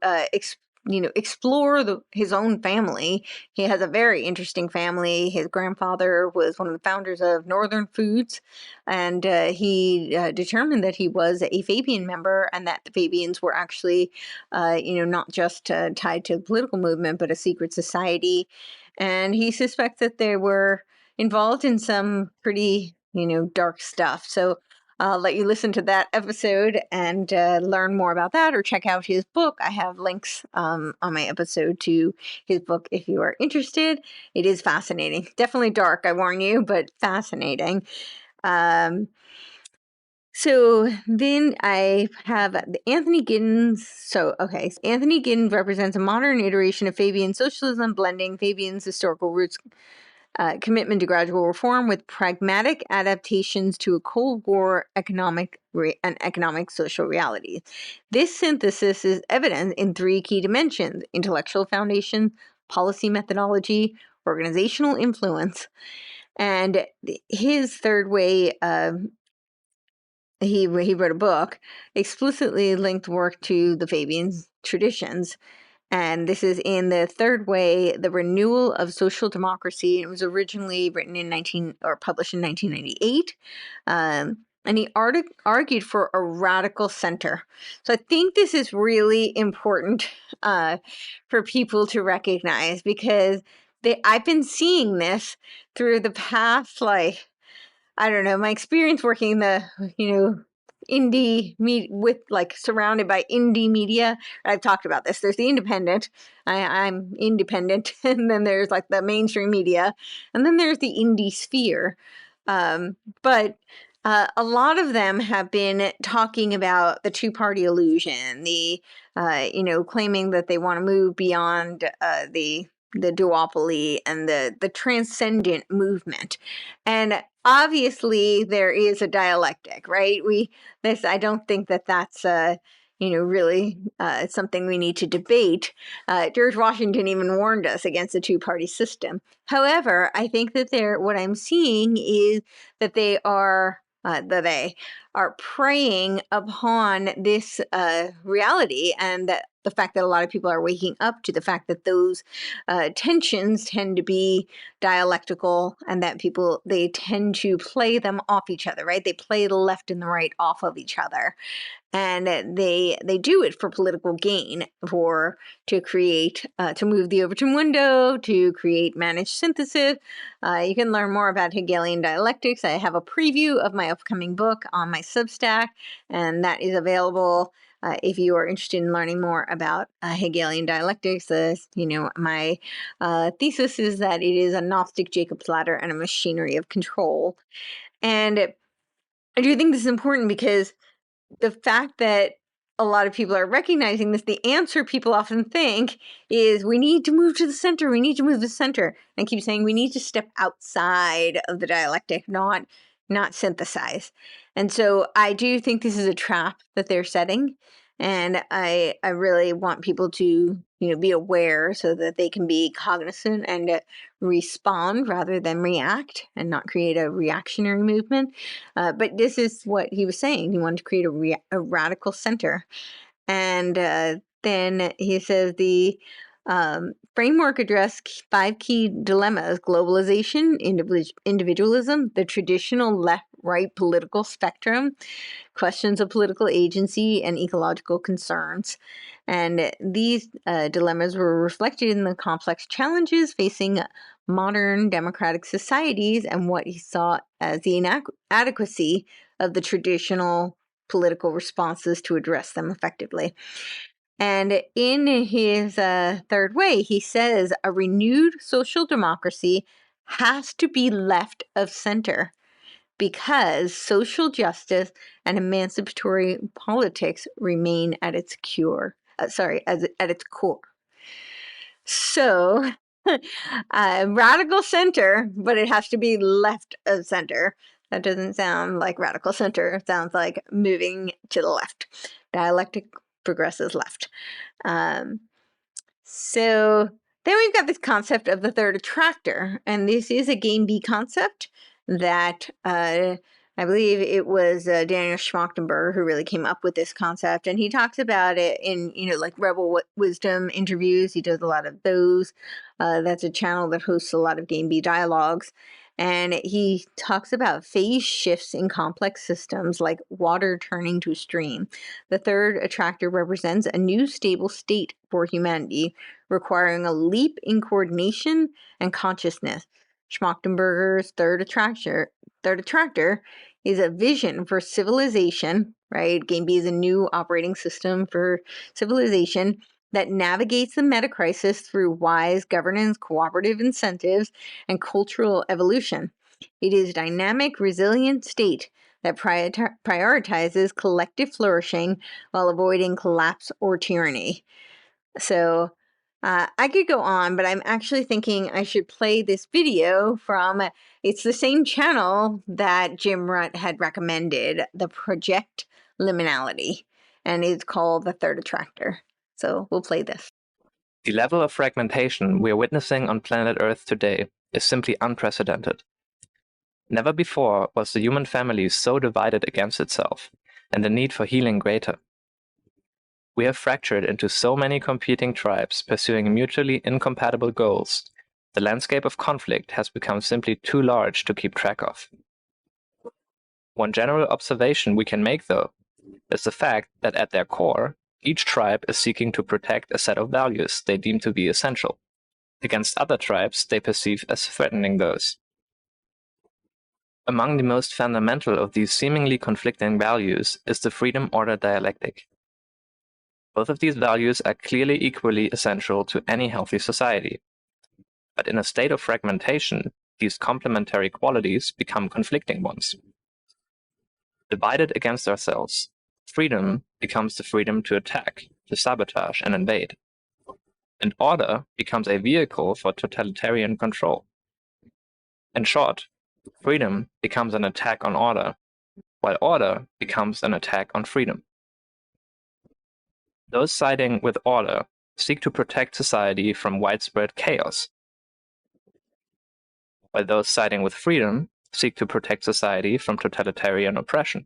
explore his own family. He has a very interesting family. His grandfather was one of the founders of Northern Foods, and he determined that he was a Fabian member, and that the Fabians were actually, not just tied to the political movement, but a secret society. And he suspects that they were involved in some pretty, dark stuff. So I'll let you listen to that episode and learn more about that, or check out his book. I have links on my episode to his book if you are interested. It is fascinating. Definitely dark, I warn you, but fascinating. So then I have Anthony Giddens. Anthony Giddens represents a modern iteration of Fabian socialism, blending Fabian's historical roots, commitment to gradual reform with pragmatic adaptations to a Cold War economic social reality. This synthesis is evident in three key dimensions: intellectual foundation, policy methodology, organizational influence. And his third way, he wrote a book, explicitly linked work to the Fabian traditions. And this is in The Third Way, The Renewal of Social Democracy. It was originally written published in 1998. And he argued for a radical center. So I think this is really important for people to recognize, because I've been seeing this through the past, I don't know, my experience working the, indie surrounded by indie media. I've talked about this. There's the independent. I'm independent. And then there's the mainstream media. And then there's the indie sphere. But a lot of them have been talking about the two-party illusion, the, claiming that they want to move beyond the duopoly and the transcendent movement. And obviously there is a dialectic, right? I don't think that that's really something we need to debate. George Washington even warned us against the two-party system. However, I think that what I'm seeing is that they are preying upon this reality, and that the fact that a lot of people are waking up to the fact that those tensions tend to be dialectical, and that they tend to play them off each other, right? They play the left and the right off of each other. And they do it for political gain, to create, to move the Overton window, to create managed synthesis. You can learn more about Hegelian dialectics. I have a preview of my upcoming book on my Substack, and that is available if you are interested in learning more about Hegelian dialectics. My thesis is that it is a Gnostic Jacob's ladder and a machinery of control. And I do think this is important, because the fact that a lot of people are recognizing this, the answer people often think is, we need to move to the center. We need to move to the center. And I keep saying we need to step outside of the dialectic, not synthesize. And so I do think this is a trap that they're setting. And I really want people to, be aware, so that they can be cognizant and respond rather than react, and not create a reactionary movement. But this is what he was saying. He wanted to create a radical center. And then he says the framework addressed 5 key dilemmas: globalization, individualism, the traditional right political spectrum, questions of political agency, and ecological concerns. And these dilemmas were reflected in the complex challenges facing modern democratic societies and what he saw as the inadequacy of the traditional political responses to address them effectively. And in his third way, he says a renewed social democracy has to be left of center because social justice and emancipatory politics remain at its at its core. So, radical center, but it has to be left of center. That doesn't sound like radical center. It sounds like moving to the left. Dialectic progresses left. So then we've got this concept of the third attractor, and this is a game B concept that I believe it was Daniel Schmachtenberger who really came up with this concept, and he talks about it in like Rebel Wisdom interviews. He does a lot of those. That's a channel that hosts a lot of game B dialogues. And he talks about phase shifts in complex systems like water turning to a stream. The third attractor represents a new stable state for humanity, requiring a leap in coordination and consciousness. Schmachtenberger's third attractor is a vision for civilization, right? Game B is a new operating system for civilization that navigates the metacrisis through wise governance, cooperative incentives, and cultural evolution. It is a dynamic, resilient state that prioritizes collective flourishing while avoiding collapse or tyranny. So I could go on, but I'm actually thinking I should play this video from, it's the same channel that Jim Rutt had recommended, the Project Liminality, and it's called The Third Attractor. So we'll play this. The level of fragmentation we are witnessing on planet Earth today is simply unprecedented. Never before was the human family so divided against itself, and the need for healing greater. We have fractured into so many competing tribes pursuing mutually incompatible goals. The landscape of conflict has become simply too large to keep track of. One general observation we can make, though, is the fact that at their core, each tribe is seeking to protect a set of values they deem to be essential, against other tribes they perceive as threatening those. Among the most fundamental of these seemingly conflicting values is the freedom-order dialectic. Both of these values are clearly equally essential to any healthy society. But in a state of fragmentation, these complementary qualities become conflicting ones. Divided against ourselves, freedom becomes the freedom to attack, to sabotage, and invade. And order becomes a vehicle for totalitarian control. In short, freedom becomes an attack on order, while order becomes an attack on freedom. Those siding with order seek to protect society from widespread chaos, while those siding with freedom seek to protect society from totalitarian oppression.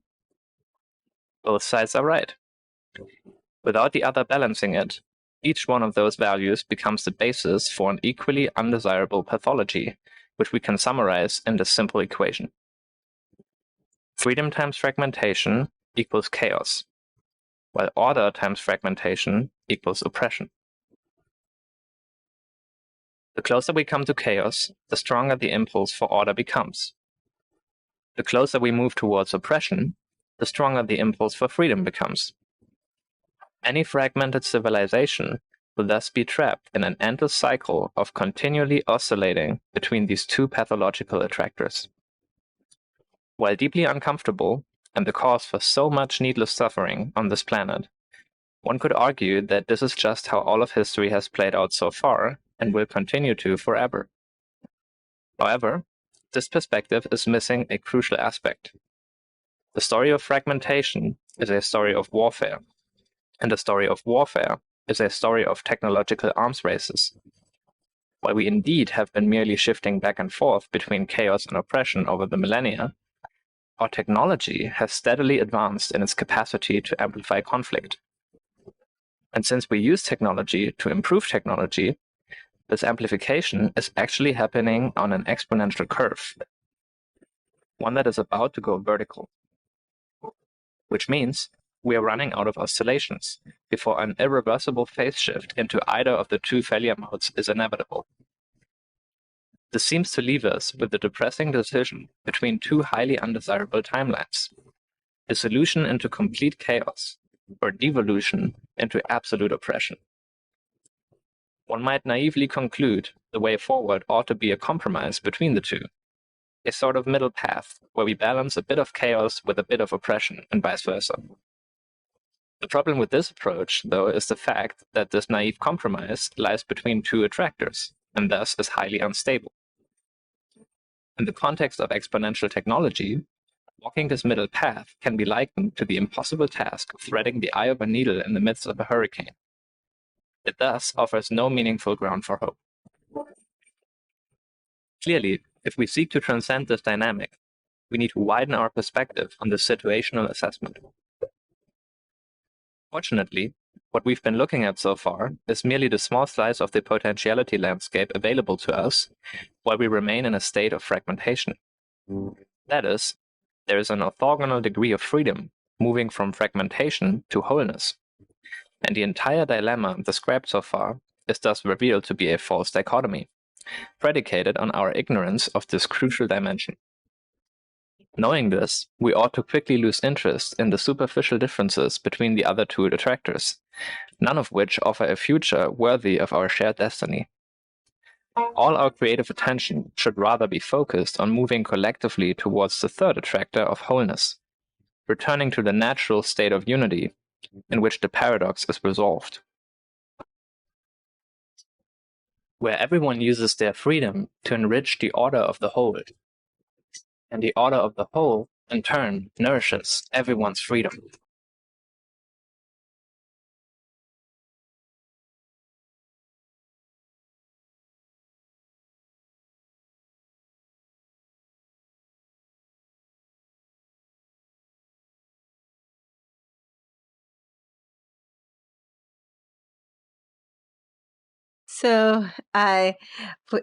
Both sides are right. Without the other balancing it, each one of those values becomes the basis for an equally undesirable pathology, which we can summarize in this simple equation. Freedom times fragmentation equals chaos, while order times fragmentation equals oppression. The closer we come to chaos, the stronger the impulse for order becomes. The closer we move towards oppression, the stronger the impulse for freedom becomes. Any fragmented civilization will thus be trapped in an endless cycle of continually oscillating between these two pathological attractors. While deeply uncomfortable, and the cause for so much needless suffering on this planet, one could argue that this is just how all of history has played out so far, and will continue to forever. However, this perspective is missing a crucial aspect. The story of fragmentation is a story of warfare, and the story of warfare is a story of technological arms races. While we indeed have been merely shifting back and forth between chaos and oppression over the millennia, our technology has steadily advanced in its capacity to amplify conflict. And since we use technology to improve technology, this amplification is actually happening on an exponential curve. one that is about to go vertical, which means we are running out of oscillations before an irreversible phase shift into either of the two failure modes is inevitable. This seems to leave us with the depressing decision between two highly undesirable timelines: dissolution into complete chaos, or devolution into absolute oppression. One might naively conclude the way forward ought to be a compromise between the two, a sort of middle path where we balance a bit of chaos with a bit of oppression and vice versa. The problem with this approach, though, is the fact that this naive compromise lies between two attractors, and thus is highly unstable. In the context of exponential technology, walking this middle path can be likened to the impossible task of threading the eye of a needle in the midst of a hurricane. It thus offers no meaningful ground for hope. Clearly, if we seek to transcend this dynamic, we need to widen our perspective on this situational assessment. Fortunately, what we've been looking at so far is merely the small slice of the potentiality landscape available to us while we remain in a state of fragmentation. That is, there is an orthogonal degree of freedom moving from fragmentation to wholeness, and the entire dilemma described so far is thus revealed to be a false dichotomy, predicated on our ignorance of this crucial dimension. Knowing this, we ought to quickly lose interest in the superficial differences between the other two attractors, none of which offer a future worthy of our shared destiny. All our creative attention should rather be focused on moving collectively towards the third attractor of wholeness, returning to the natural state of unity in which the paradox is resolved, where everyone uses their freedom to enrich the order of the whole, and the order of the whole, in turn, nourishes everyone's freedom. So I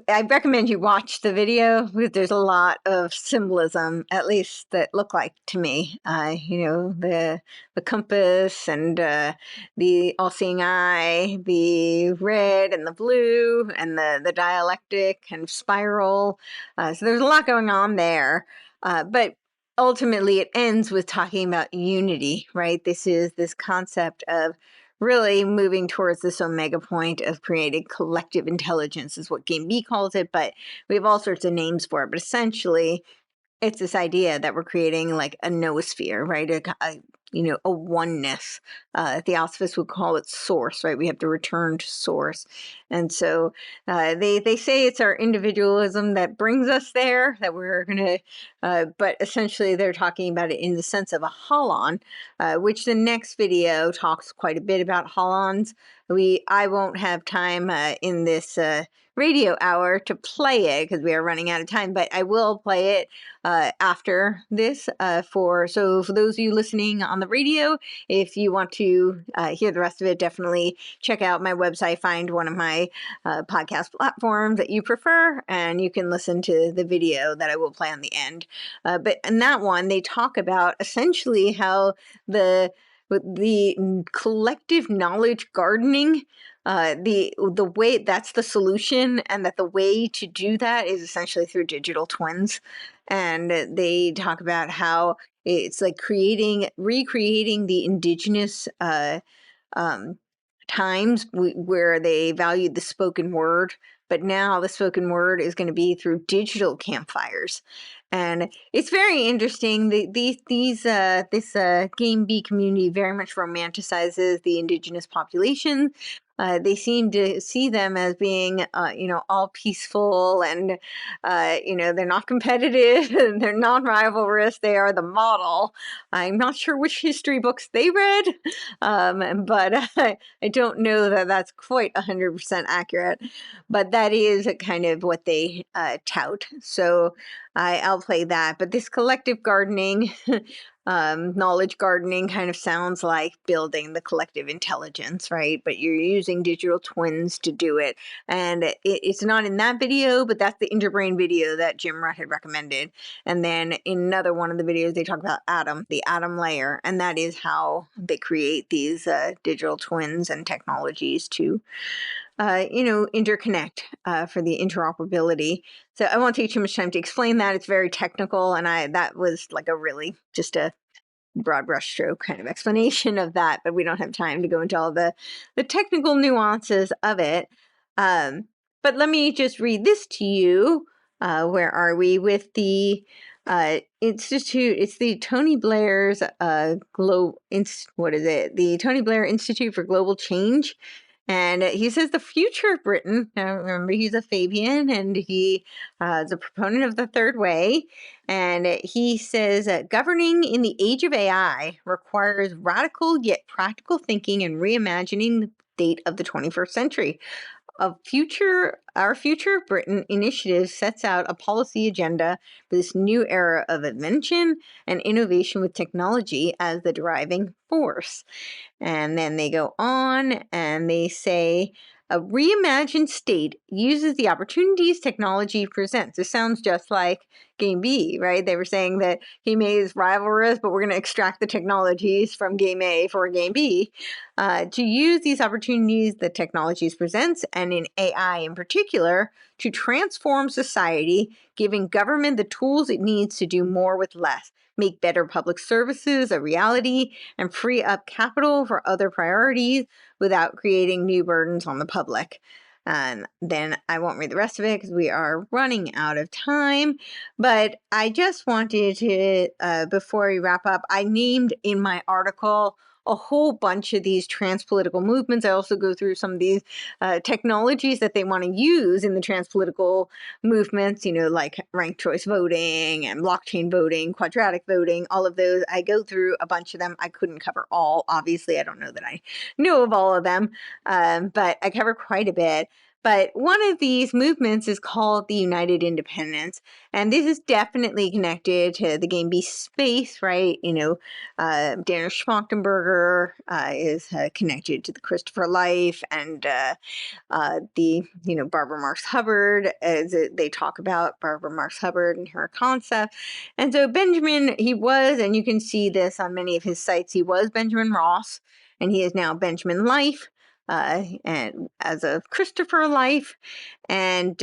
recommend you watch the video because there's a lot of symbolism, at least that look like to me. The compass and the all-seeing eye, the red and the blue, and the dialectic and spiral. So there's a lot going on there, but ultimately it ends with talking about unity, right? This is this concept of really moving towards this omega point of creating collective intelligence is what Game B calls it, but we have all sorts of names for it. But essentially, it's this idea that we're creating like a noosphere, right? A oneness. Theosophists would call it source, right? We have to return to source. And so they say it's our individualism that brings us there, that we're going to, but essentially they're talking about it in the sense of a holon, which the next video talks quite a bit about holons. I won't have time in this radio hour to play it because we are running out of time, but I will play it after this. For those of you listening on the radio, if you want to hear the rest of it, definitely check out my website, find one of my podcast platforms that you prefer, and you can listen to the video that I will play on the end. But in that one, they talk about essentially how the collective knowledge gardening, the way that's the solution, and that the way to do that is essentially through digital twins. And they talk about how it's like recreating the indigenous times where they valued the spoken word, but now the spoken word is going to be through digital campfires. And it's very interesting. This Game B community very much romanticizes the indigenous population. They seem to see them as being, all peaceful, and they're not competitive and they're non-rivalrous. They are the model. I'm not sure which history books they read, but I don't know that that's quite 100% accurate. But that is kind of what they tout. So I'll play that. But this collective gardening, knowledge gardening kind of sounds like building the collective intelligence, right? But you're using digital twins to do it. And it's not in that video, but that's the interbrain video that Jim Rutt had recommended. And then in another one of the videos, they talk about the atom layer. And that is how they create these digital twins and technologies to interconnect for the interoperability. So I won't take too much time to explain that. It's very technical, and that was like a really just a broad brushstroke kind of explanation of that, but we don't have time to go into all the technical nuances of it. But let me just read this to you. Where are we with the Institute? It's the Tony Blair's The Tony Blair Institute for Global Change. And he says the future of Britain, now remember he's a Fabian and he is a proponent of the third way. And he says governing in the age of AI requires radical yet practical thinking and reimagining the date of the 21st century. Our Future of Britain initiative sets out a policy agenda for this new era of invention and innovation with technology as the driving force. And then they go on and they say, a reimagined state uses the opportunities technology presents. This sounds just like Game B, right? They were saying that Game A is rivalrous, but we're going to extract the technologies from Game A for Game B. To use these opportunities that technologies presents, and in AI in particular, to transform society, giving government the tools it needs to do more with less, make better public services a reality, and free up capital for other priorities without creating new burdens on the public. And then I won't read the rest of it because we are running out of time. But I just wanted to, before we wrap up, I named in my article a whole bunch of these transpolitical movements. I also go through some of these technologies that they want to use in the transpolitical movements, like ranked choice voting and blockchain voting, quadratic voting, all of those. I go through a bunch of them. I couldn't cover all. Obviously, I don't know that I know of all of them, but I cover quite a bit. But one of these movements is called the United Independents. And this is definitely connected to the Game B space, right? Daniel Schmachtenberger is connected to the Christopher Life and the Barbara Marx Hubbard, as they talk about Barbara Marx Hubbard and her concept. And so Benjamin, he was, and you can see this on many of his sites, he was Benjamin Ross, and he is now Benjamin Life, and as a Christopher Life. And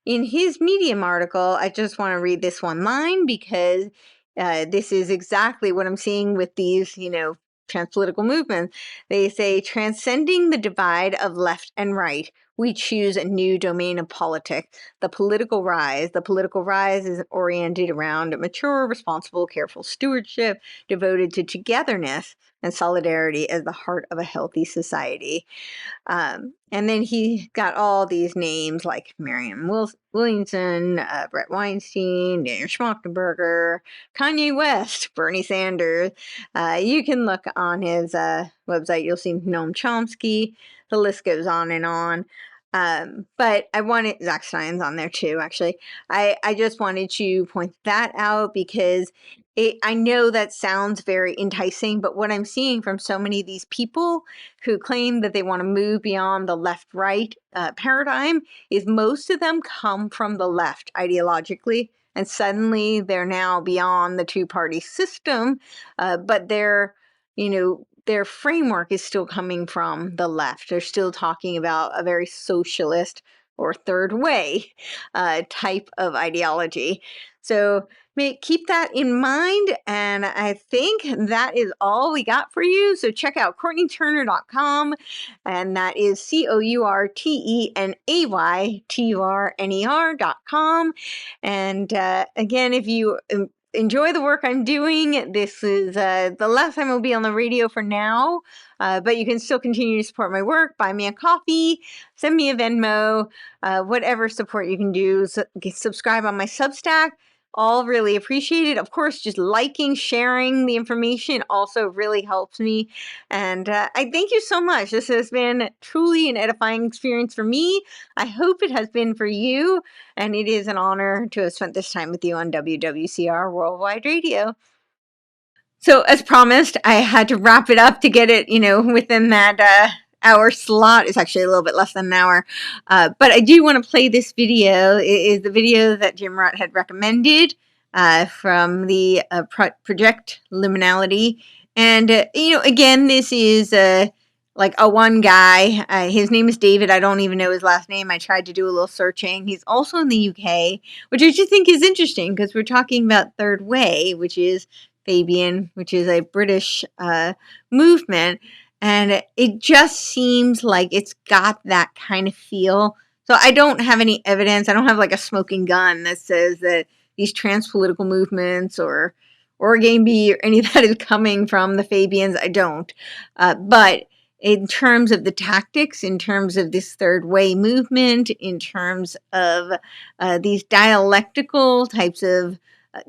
in his Medium article, I just want to read this one line because this is exactly what I'm seeing with these, transpolitical movements. They say, transcending the divide of left and right, we choose a new domain of politics, the political rise. The political rise is oriented around mature, responsible, careful stewardship, devoted to togetherness and solidarity as the heart of a healthy society. And then he got all these names like Marianne Williamson, Brett Weinstein, Daniel Schmachtenberger, Kanye West, Bernie Sanders. You can look on his website. You'll see Noam Chomsky. The list goes on and on. But I wanted, Zach Stein's on there too, actually. I just wanted to point that out because I know that sounds very enticing, but what I'm seeing from so many of these people who claim that they want to move beyond the left-right paradigm is most of them come from the left ideologically, and suddenly they're now beyond the two-party system, but their framework is still coming from the left. They're still talking about a very socialist or third way type of ideology. So keep that in mind, and I think that is all we got for you. So check out CourtenayTurner.com, and that is CourtenayTurner.com. And again, if you enjoy the work I'm doing, this is the last time I'll be on the radio for now, but you can still continue to support my work. Buy me a coffee, send me a Venmo, whatever support you can do. Subscribe on my Substack. all really appreciate it. Of course, just liking, sharing the information also really helps me. And I thank you so much. This has been truly an edifying experience for me. I hope it has been for you. And it is an honor to have spent this time with you on WWCR Worldwide Radio. So as promised, I had to wrap it up to get it, within that hour slot. It's actually a little bit less than an hour. But I do want to play this video. It is the video that Jim Rutt had recommended from the project Liminality. And, again, this is like a one guy. His name is David. I don't even know his last name. I tried to do a little searching. He's also in the UK, which I just think is interesting because we're talking about Third Way, which is Fabian, which is a British movement, and it just seems like it's got that kind of feel. So I don't have any evidence. I don't have like a smoking gun that says that these trans political movements or Origami or any of that is coming from the Fabians. I don't. But in terms of the tactics, in terms of this Third Way movement, in terms of these dialectical types of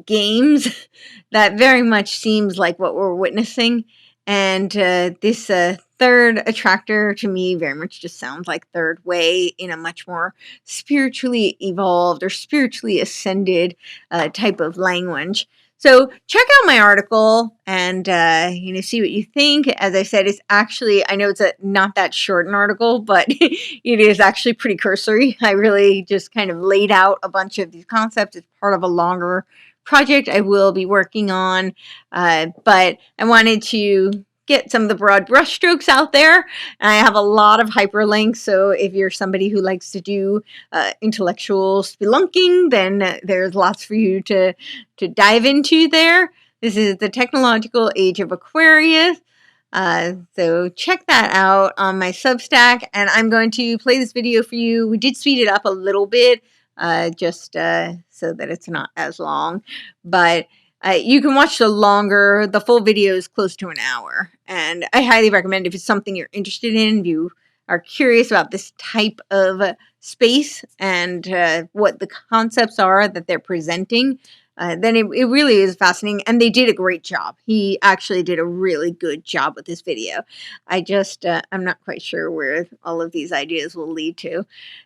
games, that very much seems like what we're witnessing. And this third attractor to me very much just sounds like Third Way in a much more spiritually evolved or spiritually ascended type of language. So check out my article and see what you think. As I said, it's actually, I know it's not that short an article, but it is actually pretty cursory. I really just kind of laid out a bunch of these concepts. It's part of a longer project I will be working on, but I wanted to get some of the broad brushstrokes out there. And I have a lot of hyperlinks, so if you're somebody who likes to do intellectual spelunking, then there's lots for you to dive into there. This is the technological age of Aquarius. So check that out on my Substack, and I'm going to play this video for you. We did speed it up a little bit, just so that it's not as long, but you can watch the full video is close to an hour, and I highly recommend if it's something you're interested in, if you are curious about this type of space and what the concepts are that they're presenting, then it really is fascinating, and they did a great job. He actually did a really good job with this video. I just, I'm not quite sure where all of these ideas will lead to.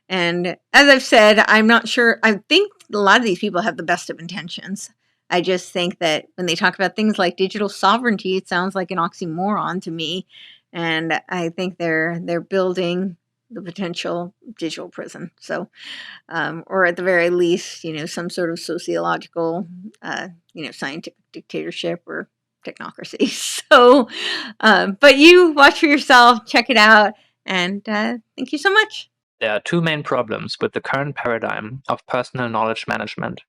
And as I've said, I'm not sure. I think a lot of these people have the best of intentions. I just think that when they talk about things like digital sovereignty, it sounds like an oxymoron to me. And I think they're building the potential digital prison. So, or at the very least, some sort of sociological, scientific dictatorship or technocracy. So, but you watch for yourself, check it out, and thank you so much. There are two main problems with the current paradigm of personal knowledge management.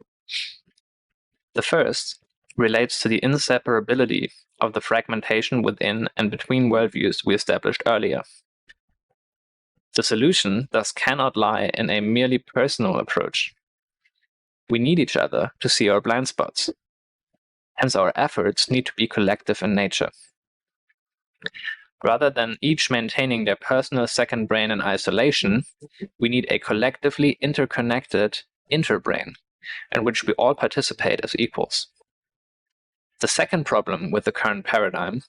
The first relates to the inseparability of the fragmentation within and between worldviews we established earlier. The solution thus cannot lie in a merely personal approach. We need each other to see our blind spots. Hence, our efforts need to be collective in nature. Rather than each maintaining their personal second brain in isolation, we need a collectively interconnected interbrain, in which we all participate as equals. The second problem with the current paradigm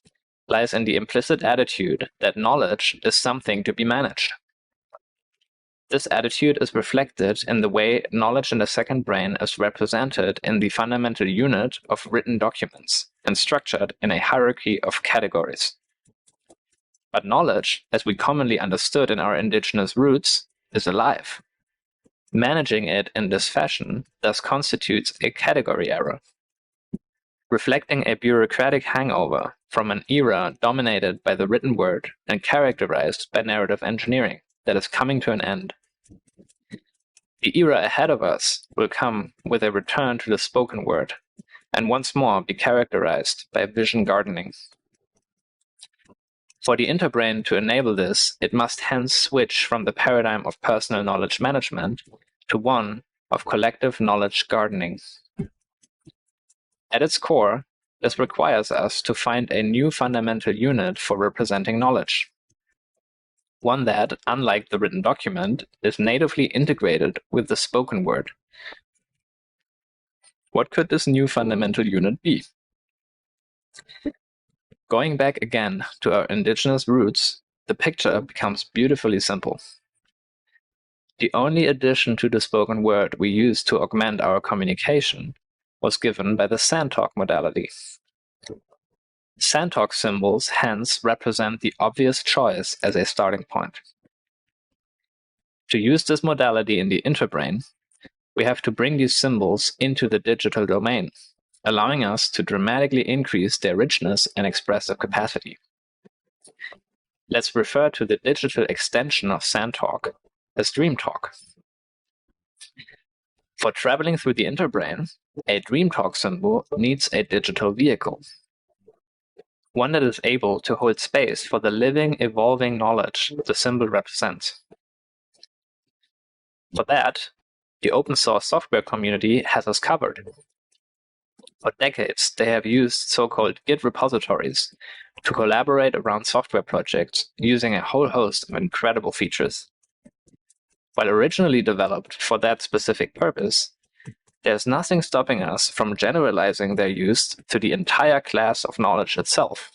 lies in the implicit attitude that knowledge is something to be managed. This attitude is reflected in the way knowledge in the second brain is represented in the fundamental unit of written documents and structured in a hierarchy of categories. But knowledge, as we commonly understood in our indigenous roots, is alive. Managing it in this fashion thus constitutes a category error, reflecting a bureaucratic hangover from an era dominated by the written word and characterized by narrative engineering that is coming to an end. The era ahead of us will come with a return to the spoken word, and once more be characterized by vision gardening. For the interbrain to enable this, it must hence switch from the paradigm of personal knowledge management to one of collective knowledge gardening. At its core, this requires us to find a new fundamental unit for representing knowledge. One that, unlike the written document, is natively integrated with the spoken word. What could this new fundamental unit be? Going back again to our indigenous roots, the picture becomes beautifully simple. The only addition to the spoken word we use to augment our communication was given by the sandtalk modality. Sandtalk symbols hence represent the obvious choice as a starting point. To use this modality in the interbrain, we have to bring these symbols into the digital domain, allowing us to dramatically increase their richness and expressive capacity. Let's refer to the digital extension of sandtalk as dreamtalk. For traveling through the interbrain, a dreamtalk symbol needs a digital vehicle, one that is able to hold space for the living, evolving knowledge the symbol represents. For that, the open source software community has us covered. For decades, they have used so-called Git repositories to collaborate around software projects using a whole host of incredible features. While originally developed for that specific purpose, there's nothing stopping us from generalizing their use to the entire class of knowledge itself.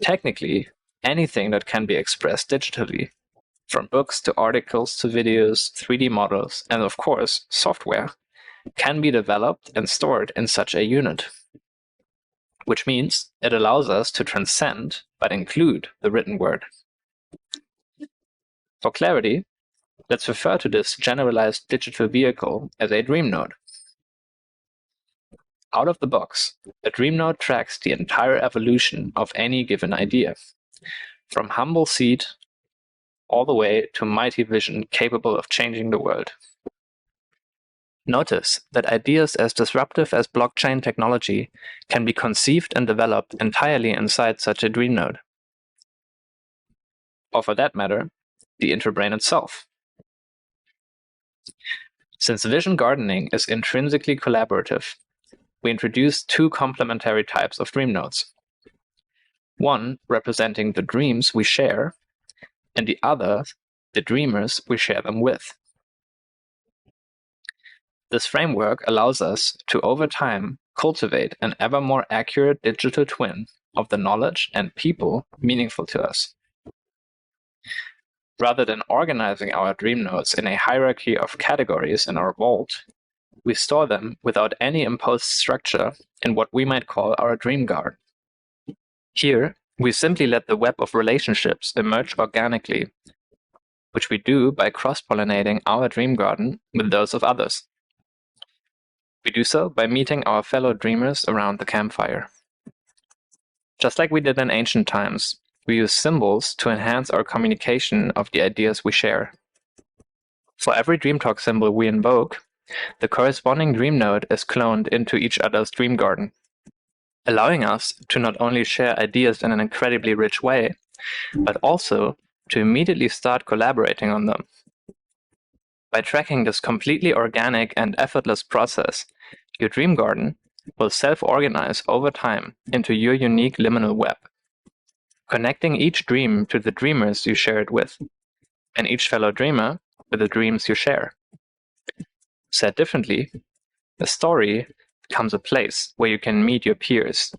Technically, anything that can be expressed digitally, from books to articles to videos, 3D models, and of course, software, can be developed and stored in such a unit. Which means it allows us to transcend but include the written word. For clarity, let's refer to this generalized digital vehicle as a dream node. Out of the box, a dream node tracks the entire evolution of any given idea, from humble seed all the way to mighty vision capable of changing the world. Notice that ideas as disruptive as blockchain technology can be conceived and developed entirely inside such a dream node. Or for that matter, the interbrain itself. Since vision gardening is intrinsically collaborative, we introduce two complementary types of dream nodes. One representing the dreams we share, and the other the dreamers we share them with. This framework allows us to, over time, cultivate an ever more accurate digital twin of the knowledge and people meaningful to us. Rather than organizing our dream nodes in a hierarchy of categories in our vault, we store them without any imposed structure in what we might call our dream garden. Here, we simply let the web of relationships emerge organically, which we do by cross-pollinating our dream garden with those of others. We do so by meeting our fellow dreamers around the campfire. Just like we did in ancient times, we use symbols to enhance our communication of the ideas we share. For every dreamtalk symbol we invoke, the corresponding dream node is cloned into each other's dream garden, allowing us to not only share ideas in an incredibly rich way, but also to immediately start collaborating on them. By tracking this completely organic and effortless process, your dream garden will self-organize over time into your unique liminal web, connecting each dream to the dreamers you share it with, and each fellow dreamer with the dreams you share. Said differently, a story becomes a place where you can meet your peers,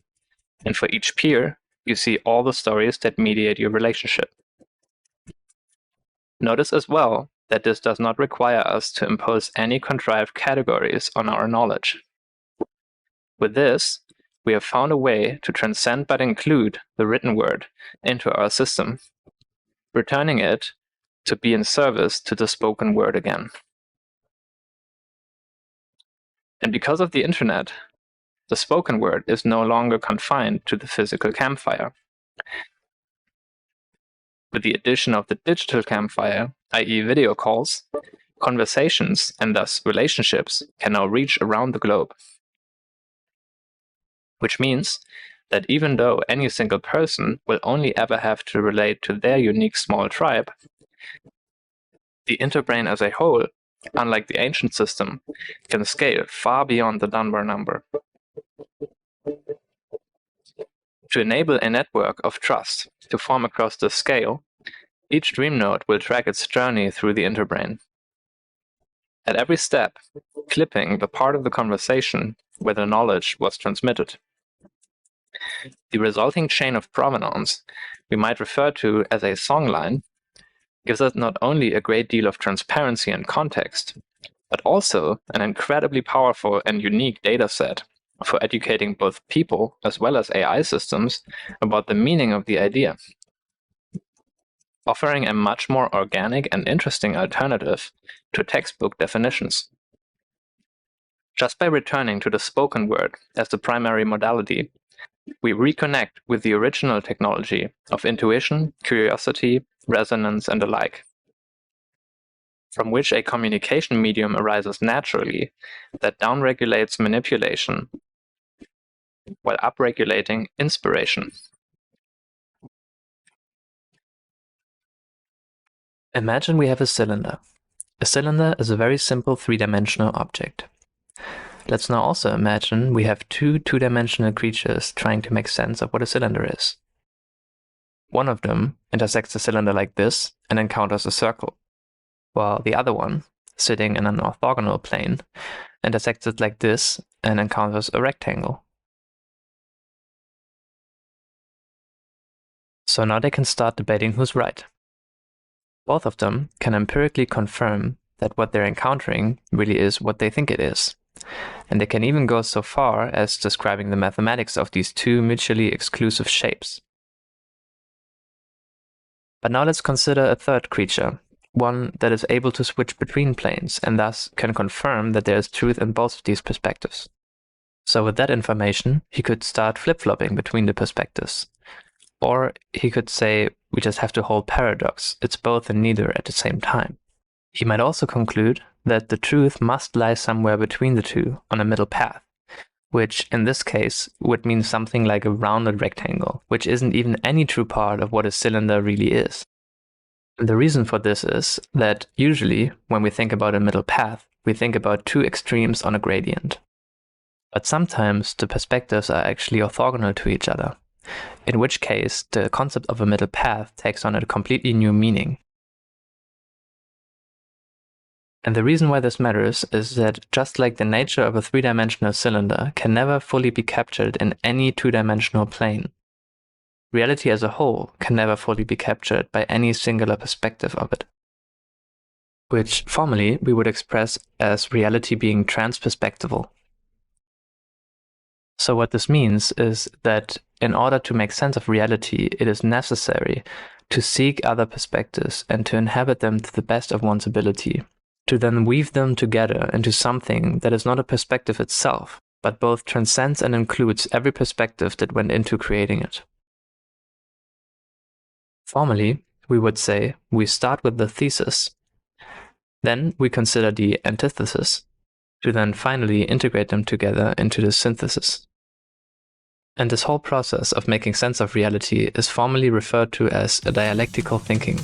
and for each peer, you see all the stories that mediate your relationship. Notice as well that this does not require us to impose any contrived categories on our knowledge. With this, we have found a way to transcend but include the written word into our system, returning it to be in service to the spoken word again. And because of the internet, the spoken word is no longer confined to the physical campfire. With the addition of the digital campfire, i.e. video calls, conversations and thus relationships can now reach around the globe. Which means that even though any single person will only ever have to relate to their unique small tribe, the interbrain as a whole, unlike the ancient system, can scale far beyond the Dunbar number. To enable a network of trust to form across this scale, each dream node will track its journey through the interbrain. at every step, clipping the part of the conversation where the knowledge was transmitted. The resulting chain of provenance, we might refer to as a songline, gives us not only a great deal of transparency and context, but also an incredibly powerful and unique data set for educating both people as well as AI systems about the meaning of the idea, offering a much more organic and interesting alternative to textbook definitions. Just by returning to the spoken word as the primary modality, we reconnect with the original technology of intuition, curiosity, resonance, and the like, from which a communication medium arises naturally that downregulates manipulation while upregulating inspiration. Imagine we have a cylinder. A cylinder is a very simple three-dimensional object. Let's now also imagine we have two two-dimensional creatures trying to make sense of what a cylinder is. One of them intersects the cylinder like this and encounters a circle, while the other one, sitting in an orthogonal plane, intersects it like this and encounters a rectangle. So now they can start debating who's right. Both of them can empirically confirm that what they're encountering really is what they think it is. And they can even go so far as describing the mathematics of these two mutually exclusive shapes. But now let's consider a third creature, one that is able to switch between planes and thus can confirm that there is truth in both of these perspectives. So with that information, he could start flip-flopping between the perspectives. Or he could say, we just have to hold paradox, it's both and neither at the same time. He might also conclude that the truth must lie somewhere between the two on a middle path, which in this case would mean something like a rounded rectangle, which isn't even any true part of what a cylinder really is. And the reason for this is that usually when we think about a middle path, we think about two extremes on a gradient. But sometimes the perspectives are actually orthogonal to each other, in which case the concept of a middle path takes on a completely new meaning. And the reason why this matters is that just like the nature of a three-dimensional cylinder can never fully be captured in any two-dimensional plane, reality as a whole can never fully be captured by any singular perspective of it, which formally we would express as reality being transperspectival. So what this means is that in order to make sense of reality, it is necessary to seek other perspectives and to inhabit them to the best of one's ability, to then weave them together into something that is not a perspective itself, but both transcends and includes every perspective that went into creating it. Formally, we would say we start with the thesis, then we consider the antithesis, to then finally integrate them together into the synthesis. And this whole process of making sense of reality is formally referred to as a dialectical thinking.